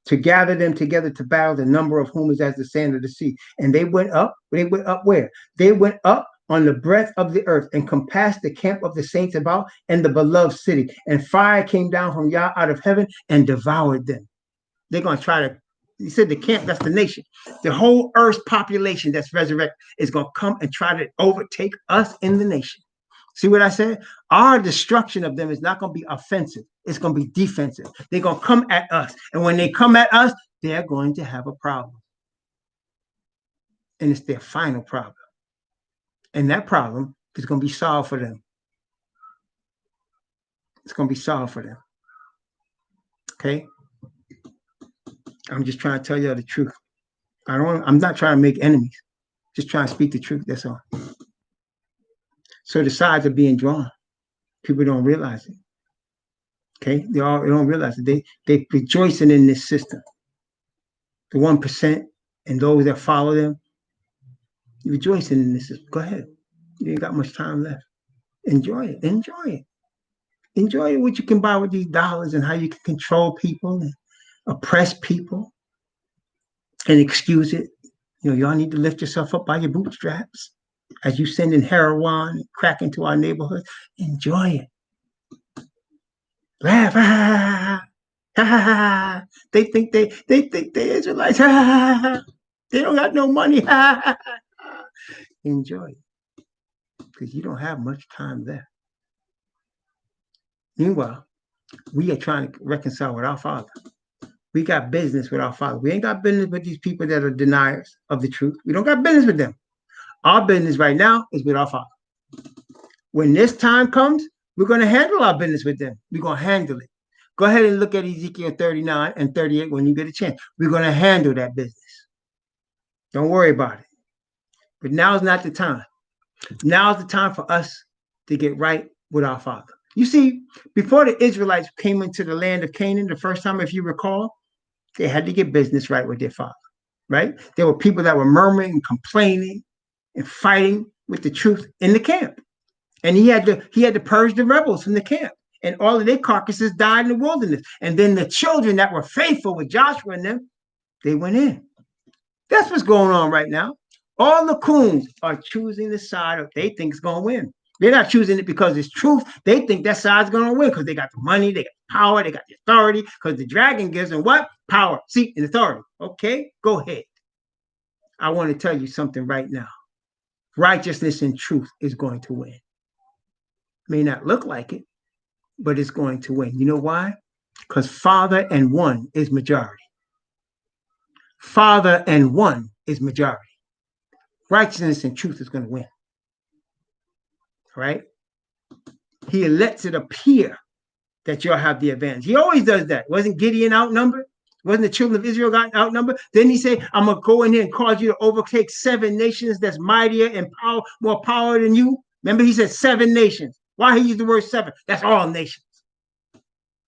To gather them together to battle, the number of whom is as the sand of the sea. And they went up where? They went up on the breadth of the earth and compassed the camp of the saints about and the beloved city. And fire came down from Yah out of heaven and devoured them. They're going to try to He said the camp, that's the nation. The whole earth's population that's resurrected is going to come and try to overtake us in the nation. See what I said? Our destruction of them is not going to be offensive. It's going to be defensive. They're going to come at us. And when they come at us, they're going to have a problem. And it's their final problem. And that problem is going to be solved for them. It's going to be solved for them. Okay? I'm just trying to tell you the truth. I'm not trying to make enemies. Just trying to speak the truth. That's all. So the sides are being drawn. People don't realize it. Okay? They don't realize it. They rejoicing in this system. The 1% and those that follow them, rejoicing in this system. Go ahead. You ain't got much time left. Enjoy it. Enjoy it. Enjoy what you can buy with these dollars and how you can control people and oppress people and excuse it. Y'all need to lift yourself up by your bootstraps as you send in heroin and crack into our neighborhood. Enjoy it. Laugh. They think they Israelites. They don't got no money. Enjoy it. Because you don't have much time left. Meanwhile, we are trying to reconcile with our Father. We got business with our Father. We ain't got business with these people that are deniers of the truth. We don't got business with them. Our business right now is with our Father. When this time comes, we're going to handle our business with them. We're going to handle it. Go ahead and look at Ezekiel 39 and 38 when you get a chance. We're going to handle that business. Don't worry about it. But now's not the time. Now's the time for us to get right with our Father. You see, before the Israelites came into the land of Canaan the first time, if you recall, they had to get business right with their Father, right? There were people that were murmuring and complaining and fighting with the truth in the camp. And he had to purge the rebels from the camp. And all of their carcasses died in the wilderness. And then the children that were faithful with Joshua and them, they went in. That's what's going on right now. All the coons are choosing the side of they think is going to win. They're not choosing it because it's truth. They think that side's going to win because they got the money, they got the power, they got the authority, because the dragon gives them what? Power, seat, and authority. Okay, go ahead. I want to tell you something right now. Righteousness and truth is going to win. May not look like it, but it's going to win. You know why? Because Father and one is majority. Father and one is majority. Righteousness and truth is going to win. Right? He lets it appear that you'll have the advantage. He always does that. Wasn't Gideon outnumbered? Wasn't the children of Israel got outnumbered? Then he said, I'm going to go in here and cause you to overtake 7 nations that's mightier and more power than you. Remember, he said 7 nations. Why he used the word 7? That's all nations.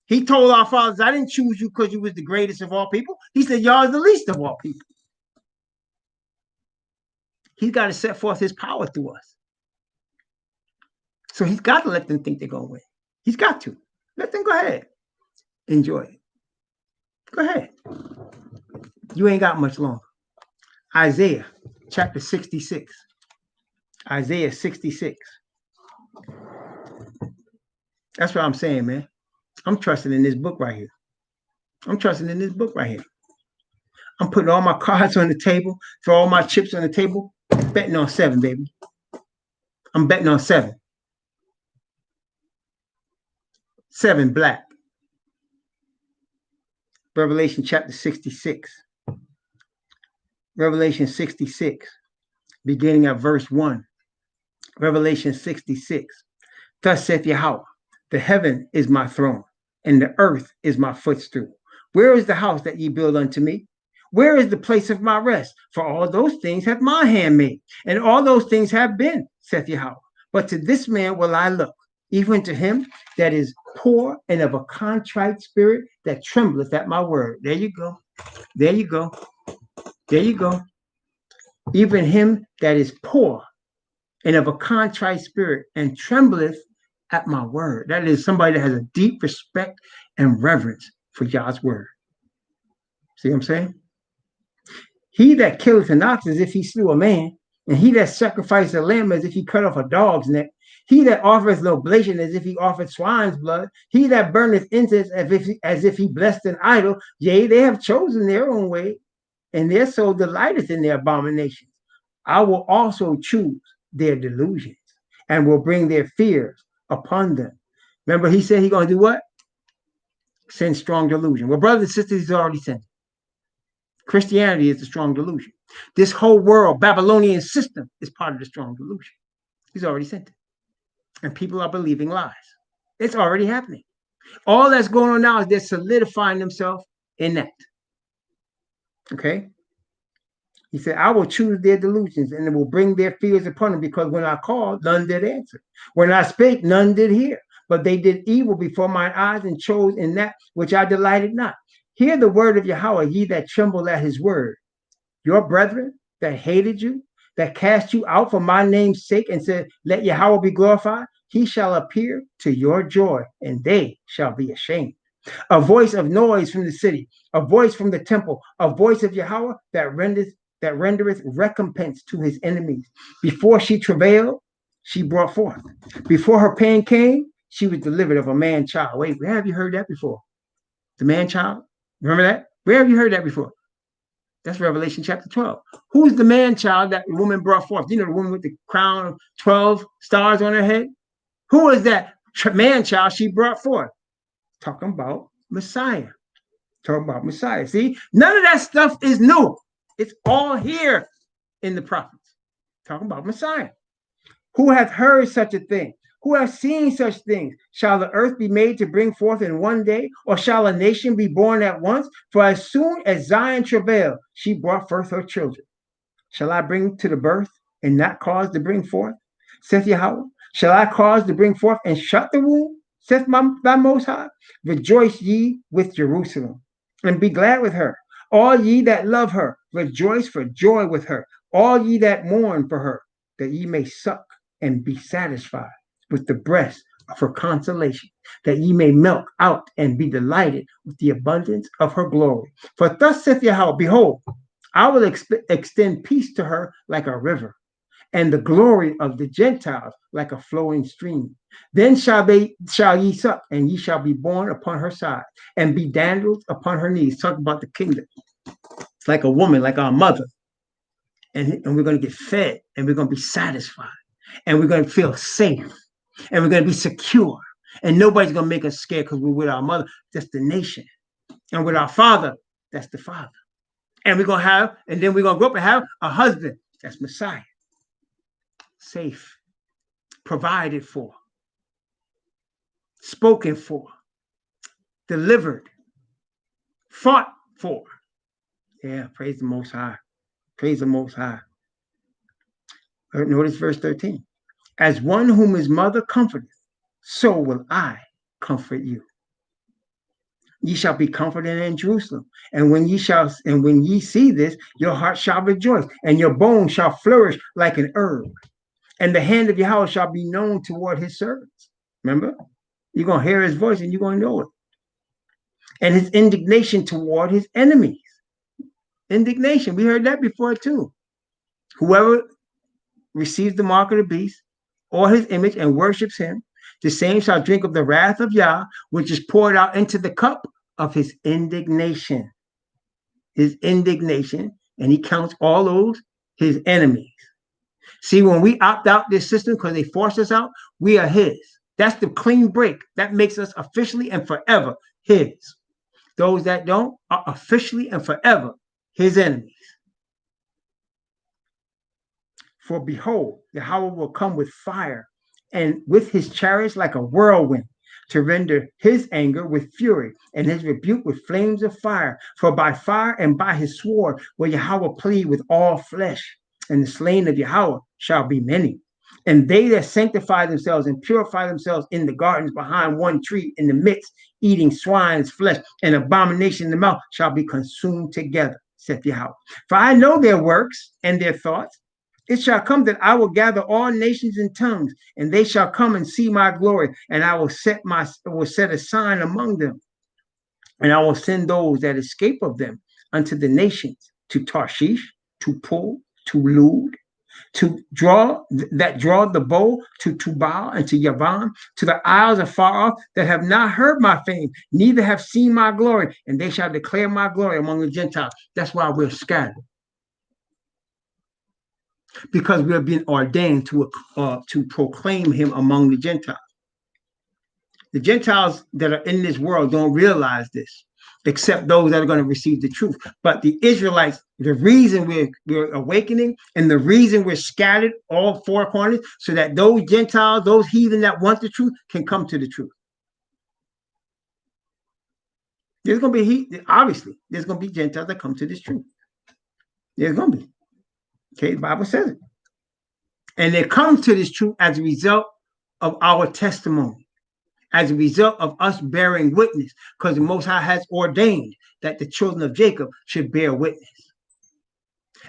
He told our fathers, I didn't choose you because you was the greatest of all people. He said, y'all is the least of all people. He's got to set forth his power through us. So he's got to let them think they're going to win. He's got to. Let them go ahead. Enjoy it. Go ahead. You ain't got much longer. Isaiah chapter 66. Isaiah 66. That's what I'm saying, man. I'm trusting in this book right here. I'm trusting in this book right here. I'm putting all my cards on the table, throw all my chips on the table, betting on 7, baby. I'm betting on 7. 7 black. Revelation chapter 66. Revelation 66, beginning at verse 1. Revelation 66. Thus saith Yahweh, the heaven is my throne, and the earth is my footstool. Where is the house that ye build unto me? Where is the place of my rest? For all those things hath my hand made, and all those things have been, saith Yahweh. But to this man will I look, even to him that is poor and of a contrite spirit, that trembleth at my word. There you go. There you go. There you go. Even him that is poor and of a contrite spirit, and trembleth at my word. That is somebody that has a deep respect and reverence for God's word. See what I'm saying? He that killeth an ox as if he slew a man, and he that sacrificed a lamb as if he cut off a dog's neck, He that offereth an oblation as if he offered swine's blood, he that burneth incense as if he blessed an idol, yea, they have chosen their own way, and their soul delighteth in their abominations. I will also choose their delusions and will bring their fears upon them. Remember, he said he's going to do what? Send strong delusion. Well, brothers and sisters, he's already sent. Christianity is the strong delusion. This whole world, Babylonian system, is part of the strong delusion. He's already sent it. And people are believing lies. It's already happening. All that's going on now is they're solidifying themselves in that. Okay? He said, I will choose their delusions and it will bring their fears upon them, because when I called, none did answer. When I spake, none did hear. But they did evil before mine eyes and chose in that which I delighted not. Hear the word of Yahweh, ye that tremble at his word. Your brethren that hated you, that cast you out for my name's sake and said, let Yahweh be glorified, he shall appear to your joy, and they shall be ashamed. A voice of noise from the city, a voice from the temple, a voice of Yahweh that rendereth recompense to his enemies. Before she travailed, she brought forth. Before her pain came, she was delivered of a man child. Wait, where have you heard that before? The man child? Remember that? Where have you heard that before? That's Revelation chapter 12. Who's the man child that the woman brought forth? You know, the woman with the crown of 12 stars on her head? Who is that man child she brought forth? Talking about Messiah. Talking about Messiah. See, none of that stuff is new. It's all here in the prophets. Talking about Messiah. Who hath heard such a thing? Who hath seen such things? Shall the earth be made to bring forth in one day? Or shall a nation be born at once? For as soon as Zion travailed, she brought forth her children. Shall I bring to the birth and not cause to bring forth? Saith Yahweh. Shall I cause to bring forth and shut the womb? Saith thy Most High. Rejoice ye with Jerusalem, and be glad with her. All ye that love her, rejoice for joy with her. All ye that mourn for her, that ye may suck and be satisfied with the breast of her consolation, that ye may milk out and be delighted with the abundance of her glory. For thus saith Yahweh, behold, I will extend peace to her like a river, and the glory of the Gentiles like a flowing stream. Then shall ye suck, and ye shall be born upon her side, and be dandled upon her knees. Talk about the kingdom. It's like a woman, like our mother. And we're going to get fed, and we're going to be satisfied, and we're going to feel safe, and we're going to be secure. And nobody's going to make us scared because we're with our mother. That's the nation. And with our father, that's the father. And we're going to have, and then we're going to grow up and have a husband. That's Messiah. Safe, provided for, spoken for, delivered, fought for. Yeah, praise the Most High. Praise the Most High. Notice verse 13. As one whom his mother comforteth, so will I comfort you. Ye shall be comforted in Jerusalem. And when ye see this, your heart shall rejoice, and your bones shall flourish like an herb. And the hand of Yahweh shall be known toward his servants. Remember? You're going to hear his voice and you're going to know it. And his indignation toward his enemies. Indignation. We heard that before too. Whoever receives the mark of the beast or his image and worships him, the same shall drink of the wrath of Yah, which is poured out into the cup of his indignation. His indignation. And he counts all those his enemies. See, when we opt out this system because they force us out, we are his. That's the clean break. That makes us officially and forever his. Those that don't are officially and forever his enemies. For behold, Yahweh will come with fire and with his chariots like a whirlwind, to render his anger with fury and his rebuke with flames of fire. For by fire and by his sword will Yahweh plead with all flesh, and the slain of Yahweh shall be many. And they that sanctify themselves and purify themselves in the gardens behind one tree in the midst, eating swine's flesh and abomination in the mouth, shall be consumed together, saith Yahweh. For I know their works and their thoughts. It shall come that I will gather all nations and tongues, and they shall come and see my glory, and I will set a sign among them. And I will send those that escape of them unto the nations, to Tarshish, to Pul, to Lud, draw the bow to Tubal and to Yavan, to the isles afar off that have not heard my fame, neither have seen my glory, and they shall declare my glory among the Gentiles. That's why we're scattered, because we're being ordained to proclaim him among the Gentiles. The Gentiles that are in this world don't realize this, except those that are going to receive the truth. But the Israelites, the reason we're awakening and the reason we're scattered all four corners, so that those Gentiles, those heathen that want the truth, can come to the truth. There's going to be, obviously, there's going to be Gentiles that come to this truth. There's going to be. Okay, the Bible says it. And they come to this truth as a result of our testimony, as a result of us bearing witness, because the Most High has ordained that the children of Jacob should bear witness.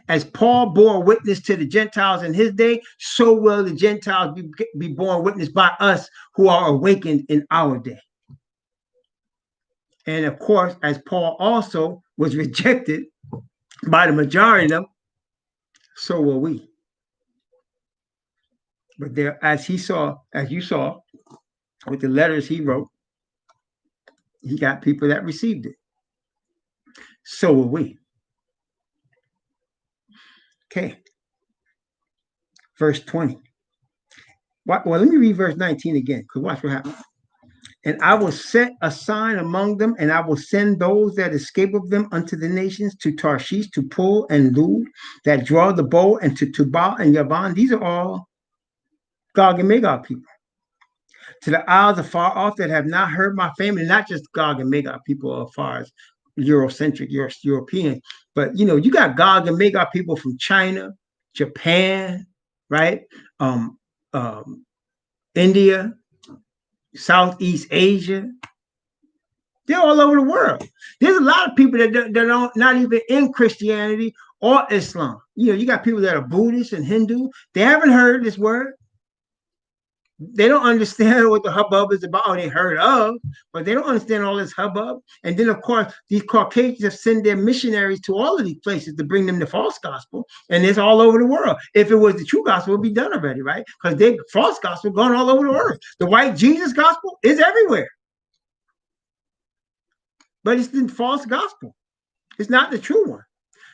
As Paul bore witness to the Gentiles in his day, so will the Gentiles be borne witness by us who are awakened in our day. And of course, as Paul also was rejected by the majority of them, so will we. But there, as you saw, with the letters he wrote, he got people that received it. So will we. Okay. Verse 20. Well, let me read verse 19 again, because watch what happens. And I will set a sign among them, and I will send those that escape of them unto the nations, to Tarshish, to Pul and Lud, that draw the bow, and to Tubal and Yavan. These are all Gog and Magog people. To the isles afar off that have not heard my fame, and not just Gog and Magog people as far as Eurocentric, European, but you got Gog and Magog people from China, Japan, right? India, Southeast Asia. They're all over the world. There's a lot of people that don't not even in Christianity or Islam. You got people that are Buddhist and Hindu. They haven't heard this word. They don't understand what the hubbub is about. They heard of, but they don't understand all this hubbub. And then, of course, these Caucasians have sent their missionaries to all of these places to bring them the false gospel, and it's all over the world. If it was the true gospel, it would be done already, right? Because the false gospel gone all over the earth. The white Jesus gospel is everywhere, but it's the false gospel. It's not the true one.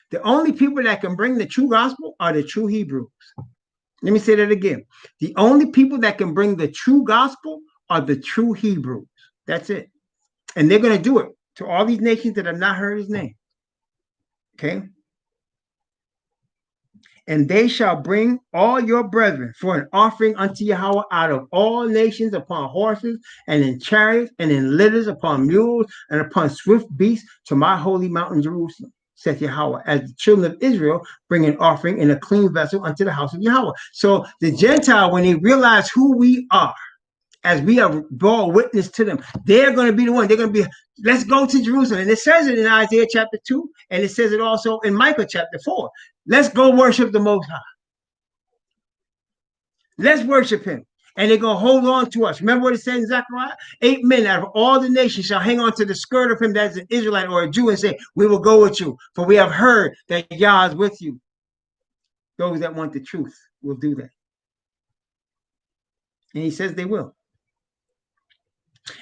The only people that can bring the true gospel are the true Hebrews. Let me say that again. The only people that can bring the true gospel are the true Hebrews. That's it. And they're going to do it to all these nations that have not heard his name. Okay? And they shall bring all your brethren for an offering unto Yahweh out of all nations, upon horses and in chariots and in litters, upon mules and upon swift beasts, to my holy mountain Jerusalem, saith Yahweh, as the children of Israel bring an offering in a clean vessel unto the house of Yahweh. So the Gentile, when they realize who we are, as we have brought witness to them, they're going to be the one. They're going to be, let's go to Jerusalem. And it says it in Isaiah chapter 2, and it says it also in Micah chapter 4. Let's go worship the Most High. Let's worship him. And they're going to hold on to us. Remember what it said in Zechariah? 8 men out of all the nations shall hang on to the skirt of him that is an Israelite or a Jew, and say, we will go with you, for we have heard that Yah is with you. Those that want the truth will do that. And he says they will.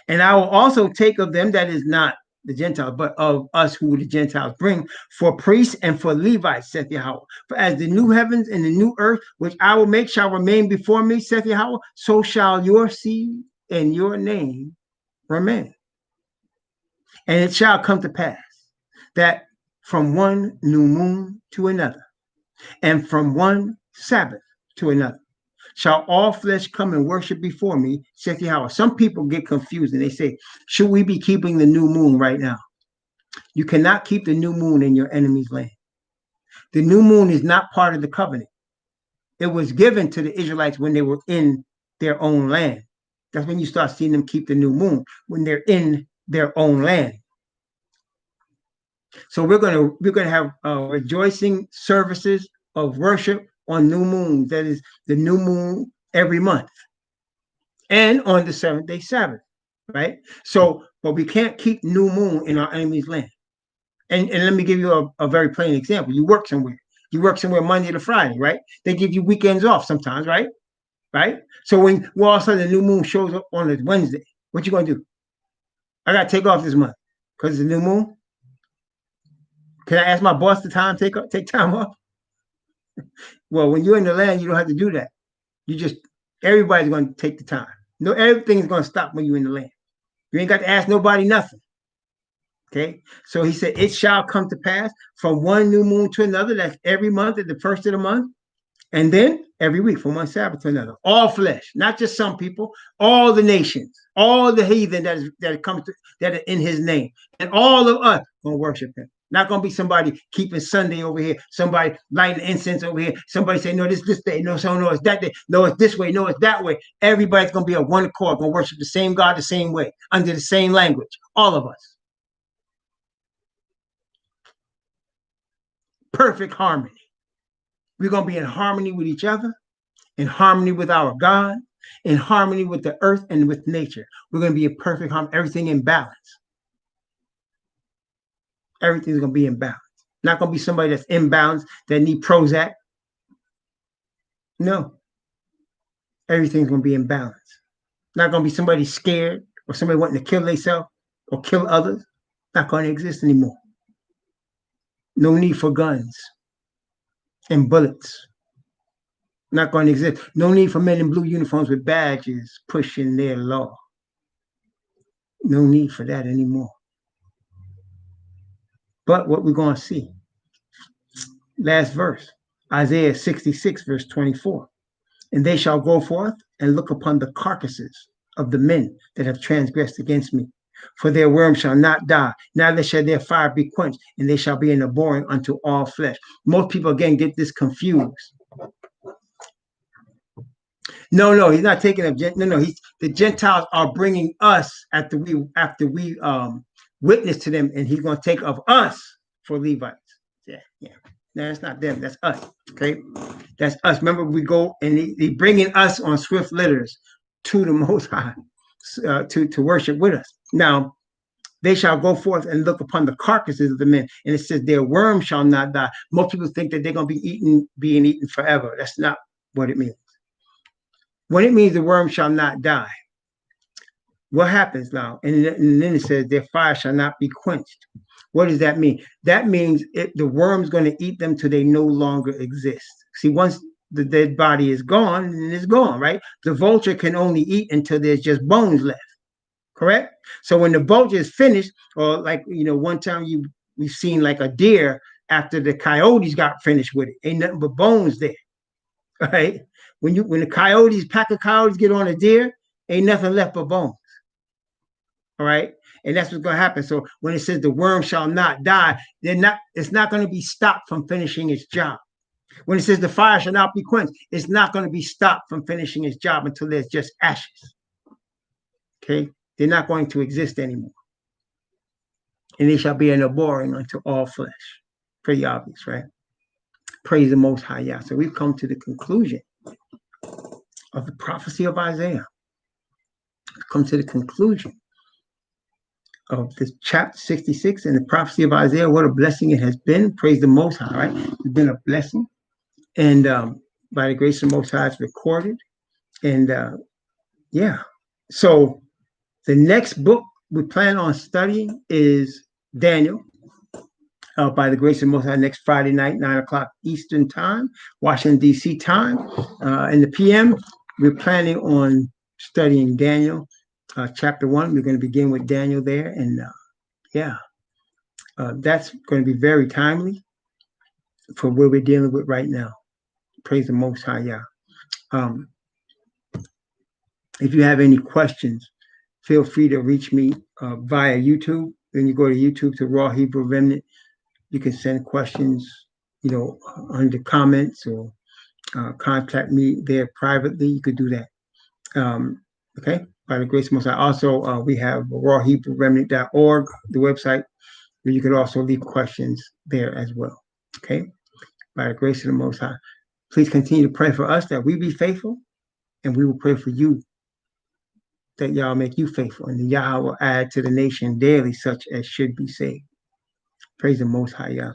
And I will also take of them, that is not the Gentiles, but of us who the Gentiles bring, for priests and for Levites, saith Yahweh. For as the new heavens and the new earth, which I will make, shall remain before me, saith Yahweh, so shall your seed and your name remain. And it shall come to pass that from one new moon to another, and from one Sabbath to another, shall all flesh come and worship before me, saith Yahweh. Some people get confused and they say, should we be keeping the new moon right now? You cannot keep the new moon in your enemy's land. The new moon is not part of the covenant. It was given to the Israelites when they were in their own land. That's when you start seeing them keep the new moon, when they're in their own land. So we're gonna have rejoicing services of worship on new moon. That is the new moon every month, and on the 7th-day Sabbath, right? So, but we can't keep new moon in our enemy's land. And let me give you a very plain example. You work somewhere You work somewhere Monday to Friday, right? They give you weekends off sometimes, right? Right? So when all of a sudden the new moon shows up on a Wednesday, what you gonna do? I gotta take off this month because it's the new moon. Can I ask my boss to take time off? Well, when you're in the land, you don't have to do that. You just everybody's gonna take the time. No, everything's gonna stop when you're in the land. You ain't got to ask nobody nothing. Okay. So he said, it shall come to pass from one new moon to another. That's every month at the first of the month. And then every week from one Sabbath to another. All flesh, not just some people, all the nations, all the heathen that comes that are in his name. And all of us gonna worship him. Not gonna be somebody keeping Sunday over here, somebody lighting incense over here, somebody saying, no, this day, no, so no, it's that day, no, it's this way, no, it's that way. Everybody's gonna be at one accord, gonna worship the same God the same way, under the same language. All of us. Perfect harmony. We're going to be in harmony with each other, in harmony with our God, in harmony with the earth and with nature. We're going to be in perfect harmony, everything in balance. Everything's going to be in balance. Not going to be somebody that's imbalanced, that need Prozac. No. Everything's going to be in balance. Not going to be somebody scared or somebody wanting to kill themselves or kill others. Not going to exist anymore. No need for guns and bullets. Not going to exist. No need for men in blue uniforms with badges pushing their law. No need for that anymore. But what we're going to see, last verse, Isaiah 66, verse 24. And they shall go forth and look upon the carcasses of the men that have transgressed against me. For their worm shall not die, neither shall their fire be quenched, and they shall be an abhorring unto all flesh. Most people, again, get this confused. No, he's not taking up. No, the Gentiles are bringing us after we witness to them, and he's going to take of us for Levites. Yeah. No, that's not them. That's us. Okay, that's us. Remember, we go and they bringing us on swift litters to the Most High to worship with us. Now, they shall go forth and look upon the carcasses of the men, and it says their worm shall not die. Most people think that they're going to be being eaten forever. That's not what it means. When it means the worm shall not die, what happens now? And then it says their fire shall not be quenched. What does that mean? That means the worm's going to eat them till they no longer exist. See, once the dead body is gone, then it's gone, right? The vulture can only eat until there's just bones left, correct? So when the vulture is finished, or like, one time we've seen like a deer after the coyotes got finished with it, ain't nothing but bones there, right? When the pack of coyotes get on a deer, ain't nothing left but bones. All right. And that's what's going to happen. So when it says the worm shall not die, it's not going to be stopped from finishing its job. When it says the fire shall not be quenched, it's not going to be stopped from finishing its job until there's just ashes. Okay. They're not going to exist anymore. And they shall be an abhorring unto all flesh. Pretty obvious, right? Praise the Most High Yah. So we've come to the conclusion of the prophecy of Isaiah. Come to the conclusion of this chapter 66 and the prophecy of Isaiah. What a blessing it has been. Praise the Most High, right? It's been a blessing. And by the grace of the Most High, it's recorded. And so the next book we plan on studying is Daniel. By the grace of the Most High, next Friday night, 9 o'clock Eastern time, Washington, D.C. time. In the p.m., we're planning on studying Daniel, chapter 1. We're going to begin with Daniel there. And that's going to be very timely for what we're dealing with right now. Praise the Most High, Yah. If you have any questions, feel free to reach me via YouTube. When you go to YouTube to Raw Hebrew Remnant, you can send questions, under comments or contact me there privately. You could do that. Okay, by the grace of Most High. Also, we have rawhebrewremnant.org, the website, where you could also leave questions there as well. Okay, by the grace of the Most High. Please continue to pray for us that we be faithful, and we will pray for you that Yah make you faithful, and Yah will add to the nation daily such as should be saved. Praise the Most High, Yah.